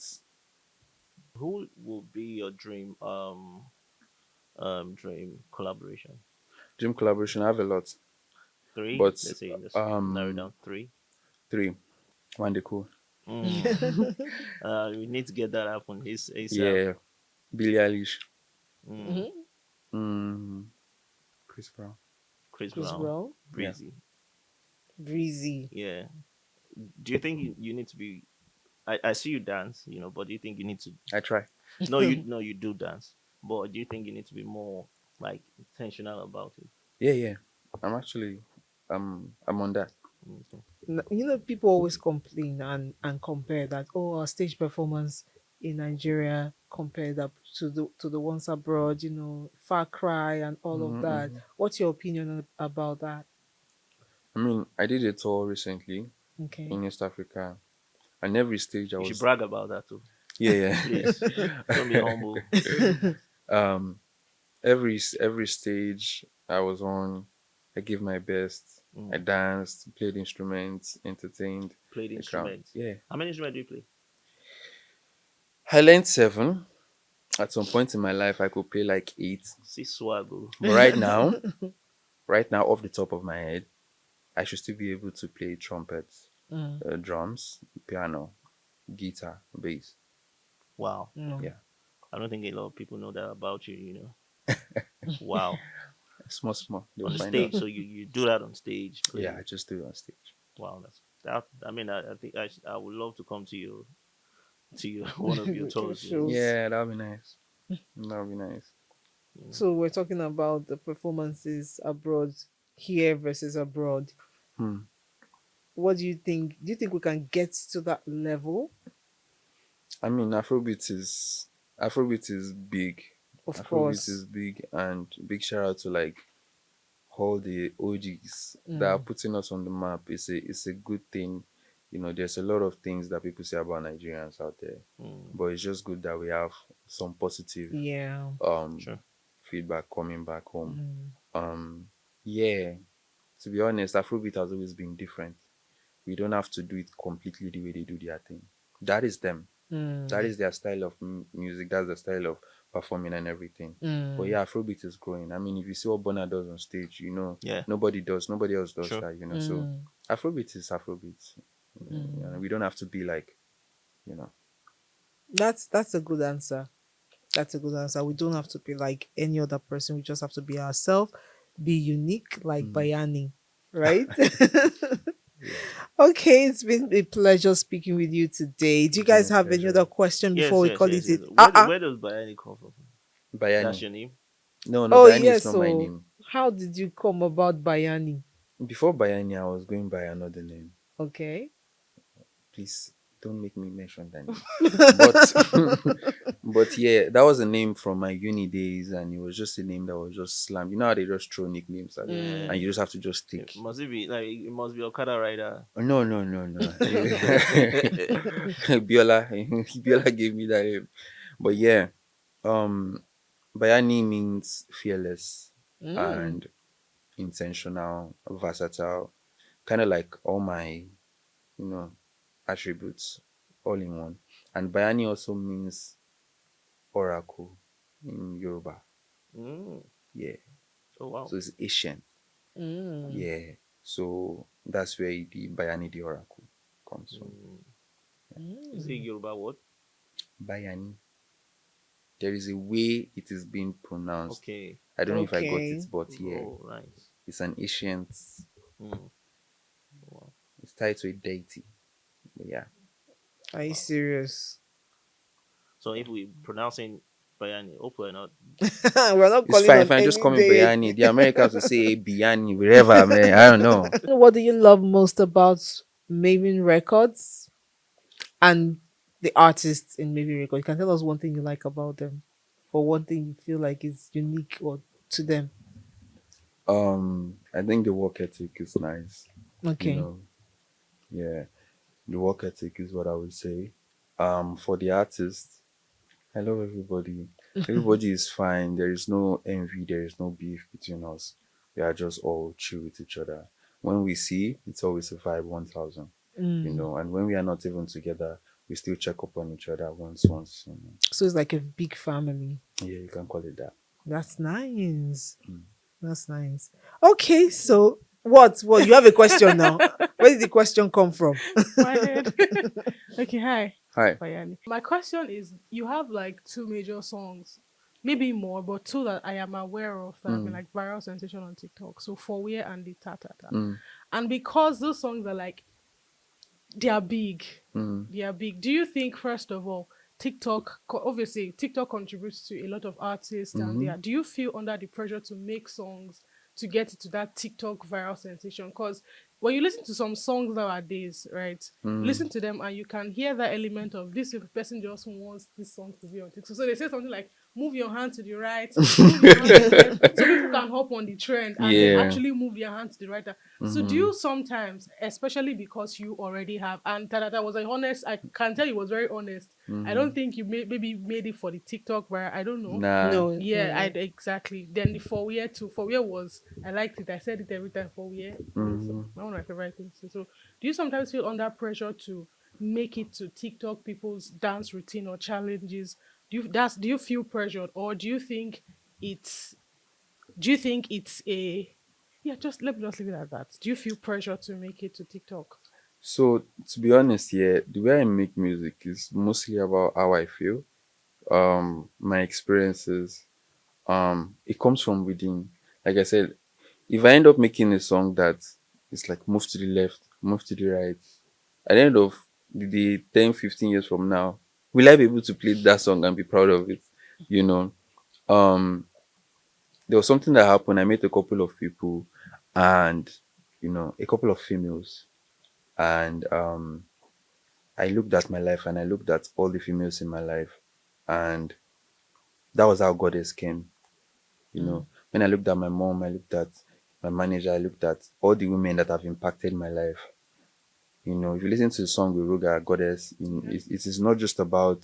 Speaker 4: Who will be your dream collaboration?
Speaker 3: dream collaboration, I have a lot,
Speaker 4: Three.
Speaker 3: but
Speaker 4: Let's say let's narrow
Speaker 3: um,
Speaker 4: down three.
Speaker 3: three, one day cool.
Speaker 4: Mm. We need to get that happen. ASAP.
Speaker 3: Yeah, Billie Eilish,
Speaker 4: Mm.
Speaker 2: mhm.
Speaker 3: mm, Chris Brown.
Speaker 4: Chris
Speaker 2: Chris
Speaker 4: Brown,
Speaker 2: Brown,
Speaker 3: Yeah,
Speaker 4: Breezy.
Speaker 2: Breezy.
Speaker 4: Yeah. Do you think you need to be? I see you dance, but do you think you need to?
Speaker 3: I try.
Speaker 4: No, you do dance, but do you think you need to be more like intentional about it?
Speaker 3: Yeah. I'm actually, I'm on that.
Speaker 4: Okay.
Speaker 2: People always complain and compare that, oh, our stage performance in Nigeria compared up to the ones abroad, Far Cry and all of that.
Speaker 3: Hmm.
Speaker 2: What's your opinion about that?
Speaker 3: I mean, I did a tour recently
Speaker 2: Okay.
Speaker 3: in East Africa, and every stage I
Speaker 4: You should
Speaker 3: was,
Speaker 4: brag about that too,
Speaker 3: yeah,
Speaker 4: please. Don't be
Speaker 3: yeah.
Speaker 4: humble.
Speaker 3: um, every stage I was on, I gave my best. I
Speaker 4: Mm.
Speaker 3: danced, played instruments, entertained
Speaker 4: Played
Speaker 3: the crowd.
Speaker 4: instruments.
Speaker 3: Yeah,
Speaker 4: How many instruments do you play?
Speaker 3: I learned seven. At some point in my life, I could play like eight,
Speaker 4: See swaggle.
Speaker 3: but right now, off the top of my head, I should still be able to play trumpets,
Speaker 2: Mm,
Speaker 3: drums, piano, guitar, bass.
Speaker 4: Wow.
Speaker 2: mm.
Speaker 3: Yeah,
Speaker 4: I don't think a lot of people know that about you. Wow.
Speaker 3: small. They'll
Speaker 4: On the
Speaker 3: find out.
Speaker 4: stage, so you do that on stage,
Speaker 3: Yeah,
Speaker 4: play.
Speaker 3: I just do it on stage.
Speaker 4: Wow, that's that. I mean, I think I would love to come to you one of your tours.
Speaker 2: Shows.
Speaker 3: Yeah, that'll be nice. That'll be nice.
Speaker 4: Mm.
Speaker 2: So we're talking about the performances abroad, here versus abroad.
Speaker 3: Hmm.
Speaker 2: What do you think? Do you think we can get to that level?
Speaker 3: I mean, Afrobeat is big.
Speaker 2: Of
Speaker 3: Afrobeat
Speaker 2: course.
Speaker 3: is big, and big shout out to like all the OGs that are
Speaker 2: Mm.
Speaker 3: putting us on the map. It's a good thing. There's a lot of things that people say about Nigerians out there,
Speaker 4: Mm.
Speaker 3: but it's just good that we have some positive
Speaker 2: Yeah.
Speaker 3: um
Speaker 4: Sure.
Speaker 3: feedback coming back home.
Speaker 2: Mm.
Speaker 3: Um, yeah, to be honest, Afrobeat has always been different. We don't have to do it completely the way they do their thing. That is them. That
Speaker 2: Mm.
Speaker 3: is their style of music. That's the style of performing and everything. But
Speaker 2: Mm.
Speaker 3: yeah, Afrobeat is growing. I mean, if you see what Bonner does on stage,
Speaker 4: Yeah.
Speaker 3: nobody else does
Speaker 4: Sure.
Speaker 3: that. So
Speaker 2: Mm.
Speaker 3: Afrobeat is Afrobeat.
Speaker 2: Mm.
Speaker 3: We don't have to be like, you know.
Speaker 2: That's a good answer. That's a good answer. We don't have to be like any other person. We just have to be ourselves, be unique, like
Speaker 3: Mm,
Speaker 2: Bayani, right?
Speaker 3: yeah,
Speaker 2: Okay, it's been a pleasure speaking with you today. Do you
Speaker 3: it's been
Speaker 2: guys
Speaker 3: a
Speaker 2: have any other
Speaker 3: pleasure.
Speaker 2: question before
Speaker 4: Yes,
Speaker 2: we
Speaker 4: yes,
Speaker 2: call
Speaker 4: yes,
Speaker 2: it
Speaker 4: yes.
Speaker 2: it?
Speaker 4: Where does Bayani come from? That's
Speaker 3: Bayani.
Speaker 4: your name?
Speaker 3: No, no,
Speaker 2: Oh
Speaker 3: Bayani is
Speaker 2: yes.
Speaker 3: not my
Speaker 2: So
Speaker 3: name.
Speaker 2: how did you come about Bayani?
Speaker 3: Before Bayani, I was going by another name.
Speaker 2: Okay.
Speaker 3: Please don't make me mention that name. But but yeah, that was a name from my uni days, and it was just a name that was just slammed. You know how they just throw nicknames at,
Speaker 4: Yeah.
Speaker 3: and you just have to just stick.
Speaker 4: Must it be like it must be Okada rider?
Speaker 3: No, no, no, no. Biola, Biola gave me that name. But yeah, um, Bayani means fearless
Speaker 2: Mm.
Speaker 3: and intentional, versatile, kind of like all my, you know, attributes all in one. And Bayani also means oracle in Yoruba.
Speaker 4: Mm.
Speaker 3: Yeah.
Speaker 4: Oh wow.
Speaker 3: So it's ancient.
Speaker 2: Mm.
Speaker 3: Yeah. So that's where the Bayani the oracle comes from.
Speaker 4: Mm. Is it
Speaker 2: Mm.
Speaker 4: Yoruba word?
Speaker 3: Bayani. There is a way it is being pronounced.
Speaker 4: Okay.
Speaker 3: I don't know if I got it,
Speaker 2: Okay.
Speaker 3: but yeah,
Speaker 4: Oh, nice.
Speaker 3: it's an ancient.
Speaker 4: Mm. Wow.
Speaker 3: It's tied to a deity. But yeah,
Speaker 2: Are you
Speaker 4: Wow.
Speaker 2: serious?
Speaker 4: So if we pronouncing Bayani, hopefully not.
Speaker 2: We're not
Speaker 3: it's
Speaker 2: calling
Speaker 3: fine.
Speaker 2: on
Speaker 3: Fine. Just
Speaker 2: any
Speaker 3: call me Bayani.
Speaker 2: deity.
Speaker 3: The Americans will say Biyani wherever, man. I don't know.
Speaker 2: What do you love most about Mavin Records and the artists in Mavin Records? You can tell us one thing you like about them, or one thing you feel like is unique or to them.
Speaker 3: I think the work ethic is nice. You
Speaker 2: Okay.
Speaker 3: know, yeah, the work ethic is what I would say. For the artists, I love everybody. Everybody is fine. There is no envy. There is no beef between us. We are just all chill with each other. When we see, it's always a vibe 1000.
Speaker 2: Mm.
Speaker 3: And when we are not even together, we still check up on each other once.
Speaker 2: So it's like a big family.
Speaker 3: Yeah, you can call it that.
Speaker 2: That's nice.
Speaker 3: Mm.
Speaker 2: That's nice. Okay, so what? What you have a question now? Where did the question come from?
Speaker 5: My head. Okay, hi,
Speaker 3: Hi.
Speaker 5: Bayanni. My question is you have like two major songs, maybe more, but two that I am aware of that have been
Speaker 3: Mm,
Speaker 5: like viral sensation on TikTok. So For Where and the Ta Ta Ta.
Speaker 3: mm,
Speaker 5: And because those songs are like they are big.
Speaker 3: mm,
Speaker 5: They are big. Do you think, first of all, obviously, TikTok contributes to a lot of artists, and
Speaker 3: mm,
Speaker 5: do you feel under the pressure to make songs to get to that TikTok viral sensation? Because when you listen to some songs nowadays, right, you
Speaker 3: mm.
Speaker 5: listen to them and you can hear that element of this person just wants this song to be on TikTok. So they say something like, move your hand to the right, move your hand to the left, so people can hop on the trend and then
Speaker 3: Yeah.
Speaker 5: actually move their hand to the right. So do
Speaker 3: Mm-hmm.
Speaker 5: you sometimes, especially because you already have, and Tadata was like honest, I can tell he was very honest. I
Speaker 3: Mm-hmm.
Speaker 5: don't think you maybe made it for the TikTok where I don't know.
Speaker 3: Nah.
Speaker 2: No.
Speaker 5: Yeah, I
Speaker 2: Mm.
Speaker 5: exactly. Then the For Where too. For Where was I liked it. I said it every time. For Where. It's
Speaker 3: Mm-hmm.
Speaker 5: one of my favorite things. So do you sometimes feel under pressure to make it to TikTok people's dance routine or challenges? Do you feel pressured, or it's do you think it's a yeah, just let me just leave it at that. Do you feel pressure to make it to TikTok?
Speaker 3: So to be honest, yeah, the way I make music is mostly about how I feel, my experiences. It comes from within. Like I said, if I end up making a song that is like move to the left, move to the right, at the end of the 10, 15 years from now, will I be able to play that song and be proud of it? You know? Um there was something that happened. I met a couple of people, and a couple of females, and I looked at my life and I looked at all the females in my life, and that was how Goddess came. When I looked at my mom, I looked at my manager, I looked at all the women that have impacted my life. If you listen to the song with Ruga, Goddess, it is not just about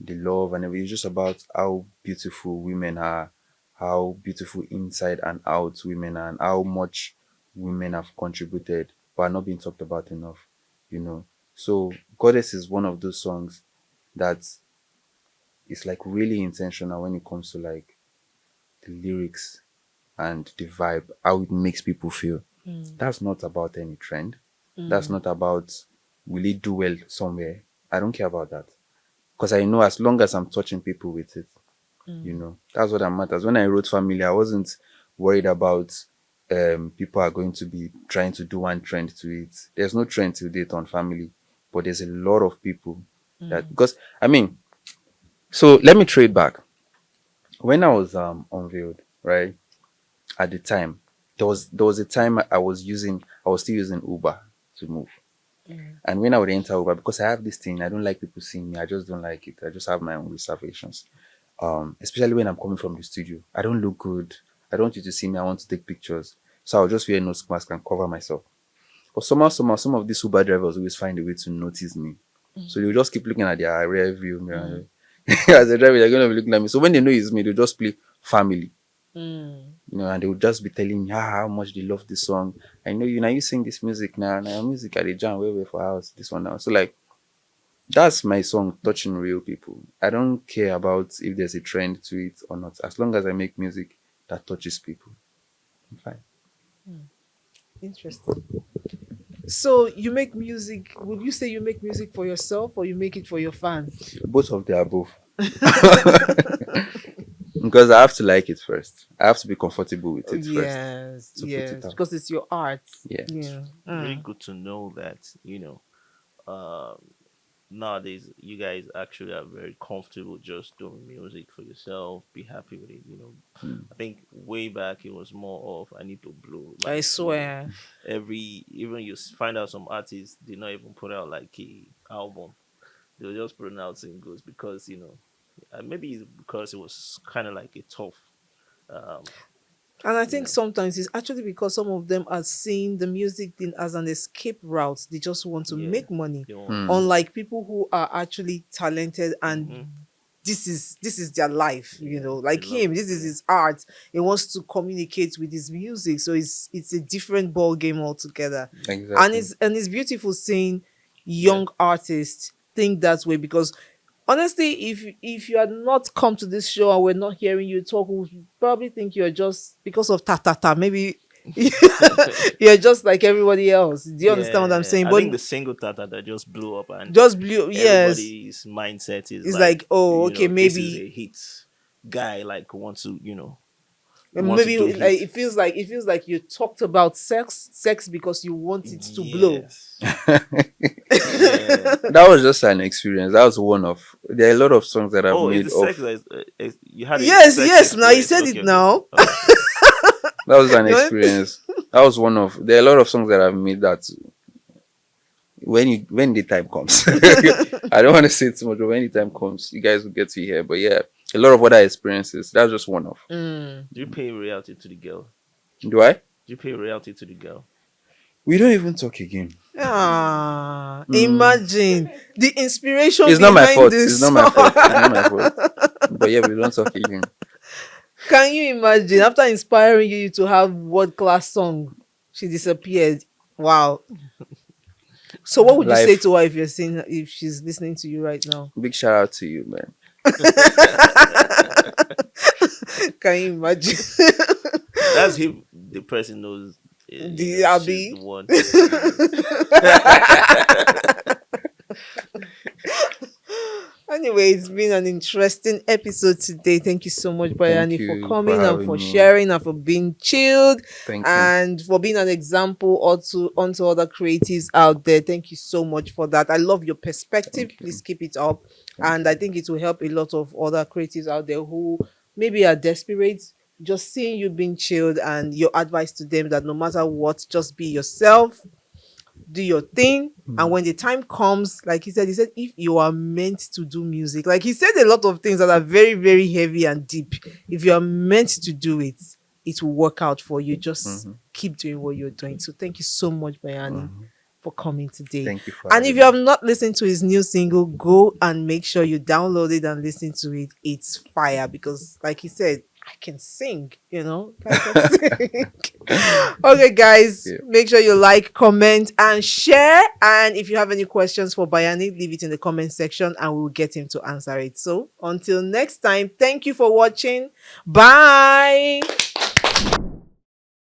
Speaker 3: the love and everything. It's just about how beautiful women are, how beautiful inside and out women are, and how much women have contributed but are not being talked about enough. You know. So Goddess is one of those songs that is like really intentional when it comes to like the lyrics and the vibe, how it makes people feel. That's not about any trend. That's not about will it do well somewhere. I don't care about that. Because I know as long as I'm touching people with it, that's what that matters. When I wrote Family, I wasn't worried about people are going to be trying to do one trend to it. There's no trend to date on Family, but there's a lot of people that because I mean, so let me trade back. When I was unveiled, right? At the time, there was a time I was still using Uber to move. And when I would enter Uber, because I have this thing, I don't like people seeing me. I just don't like it. I just have my own reservations. Especially when I'm coming from the studio. I don't look good. I don't want you to see me. I want to take pictures. So I'll just wear a nose mask and cover myself. But somehow, some of these Uber drivers always find a way to notice me. So they'll just keep looking at their rear view mirror. As a driver, they're going to be looking at me. So when they know it's me, they'll just play Family. And they would just be telling me how much they love this song. I know you now you sing this music now music at the jam way for house, this one now. So like that's my song touching real people. I don't care about if there's a trend to it or not. As long as I make music that touches people, I'm fine.
Speaker 2: Interesting. So you make music. Would you say you make music for yourself or you make it for your fans?
Speaker 3: Both of the above. Because I have to like it first. I have to be comfortable with it first
Speaker 2: Yes,
Speaker 3: to put it
Speaker 2: yes,
Speaker 3: out.
Speaker 2: because it's your art.
Speaker 3: Yeah.
Speaker 2: Yeah.
Speaker 4: Really good to know that, um, nowadays you guys actually are very comfortable just doing music for yourself, be happy with it. I think way back it was more of I need to blow,
Speaker 2: I
Speaker 4: like,
Speaker 2: swear.
Speaker 4: every even find out some artists did not even put out like a album. They were just putting out singles because maybe it's because it was kind of like a tough, um
Speaker 2: And I
Speaker 4: you
Speaker 2: think
Speaker 4: know
Speaker 2: sometimes it's actually because some of them are seeing the music thing as an escape route. They just want to
Speaker 4: yeah,
Speaker 2: make money.
Speaker 4: they want
Speaker 3: Hmm.
Speaker 4: to.
Speaker 2: Unlike people who are actually talented and
Speaker 4: Hmm.
Speaker 2: this is their life,
Speaker 4: Yeah, they
Speaker 2: like
Speaker 4: love
Speaker 2: him,
Speaker 4: it.
Speaker 2: this is
Speaker 4: Yeah,
Speaker 2: his art. He wants to communicate with his music, so it's a different ball game altogether. And
Speaker 3: Exactly.
Speaker 2: it's beautiful seeing
Speaker 4: yeah.
Speaker 2: young artists think that way, because honestly, if you had not come to this show and we're not hearing you talk, we would probably think you're just because of ta ta ta, maybe you're just like everybody else. Do you understand what I'm
Speaker 4: Yeah,
Speaker 2: saying?
Speaker 4: I
Speaker 2: But
Speaker 4: think the single Tata that just blew up, and
Speaker 2: just blue, yes.
Speaker 4: everybody's mindset is
Speaker 2: It's
Speaker 4: like,
Speaker 2: like, oh, okay,
Speaker 4: this is
Speaker 2: maybe
Speaker 4: a hit guy, like wants to, want to
Speaker 2: maybe
Speaker 4: do
Speaker 2: like,
Speaker 4: hit.
Speaker 2: it feels like you talked about sex because you want it to blow.
Speaker 4: Yes. Yeah.
Speaker 3: That was just an experience. That was one of. There are a lot of songs that I've
Speaker 4: Oh, is
Speaker 3: made
Speaker 4: the
Speaker 3: of.
Speaker 4: sex that you had a
Speaker 2: Yes,
Speaker 4: sex
Speaker 2: yes, now you
Speaker 4: experience?
Speaker 2: said
Speaker 4: Okay,
Speaker 2: it
Speaker 4: okay,
Speaker 2: now.
Speaker 4: okay.
Speaker 3: That was an
Speaker 2: You want-
Speaker 3: experience. That was one of. There are a lot of songs that I've made that when the time comes, I don't want to say too much, but when the time comes, you guys will get to hear. But yeah, a lot of other experiences. That's just one of.
Speaker 2: Mm.
Speaker 4: Do you pay royalty to the girl?
Speaker 3: Do I?
Speaker 4: Do you pay royalty to the girl?
Speaker 3: We don't even talk again.
Speaker 2: Imagine the inspiration
Speaker 3: It's not my
Speaker 2: behind
Speaker 3: fault. It's
Speaker 2: this
Speaker 3: not my
Speaker 2: song.
Speaker 3: fault. It's not my fault. But yeah, we don't talk again.
Speaker 2: Can you imagine, after inspiring you to have world class song, she disappeared? Wow. So what would you say
Speaker 3: Life.
Speaker 2: to her if she's listening to you right now?
Speaker 3: Big shout out to you, man.
Speaker 2: Can you imagine?
Speaker 4: That's if the person knows,
Speaker 2: The
Speaker 4: she's the
Speaker 2: Abby.
Speaker 4: one.
Speaker 2: Anyway, it's been an interesting episode today. Thank you so much,
Speaker 3: Thank
Speaker 2: Bayani, for
Speaker 3: you for
Speaker 2: coming and
Speaker 3: having
Speaker 2: for
Speaker 3: me.
Speaker 2: sharing and for being chilled
Speaker 3: Thank you.
Speaker 2: and for being an example also onto other creatives out there. Thank you so much for that. I love your perspective.
Speaker 3: Thank you.
Speaker 2: Please keep it up.
Speaker 3: Thank
Speaker 2: And I think it will help a lot of other creatives out there who maybe are desperate just seeing you being chilled and your advice to them that no matter what, just be yourself, do your thing. And when the time comes, like he said, if you are meant to do music, like he said a lot of things that are very, very heavy and deep. If you are meant to do it, it will work out for you. Just
Speaker 3: Mm-hmm.
Speaker 2: keep doing what you're doing. So thank you so much, Bayani,
Speaker 3: Mm-hmm.
Speaker 2: for coming today.
Speaker 3: Thank you for
Speaker 2: And if
Speaker 3: having
Speaker 2: you have
Speaker 3: me.
Speaker 2: not listened to his new single, go and make sure you download it and listen to it. It's fire because, like he said, I can sing, I can sing. Okay, guys,
Speaker 3: Yeah.
Speaker 2: make sure you like, comment, and share. And if you have any questions for Bayani, leave it in the comment section and we'll get him to answer it. So until next time, thank you for watching. Bye.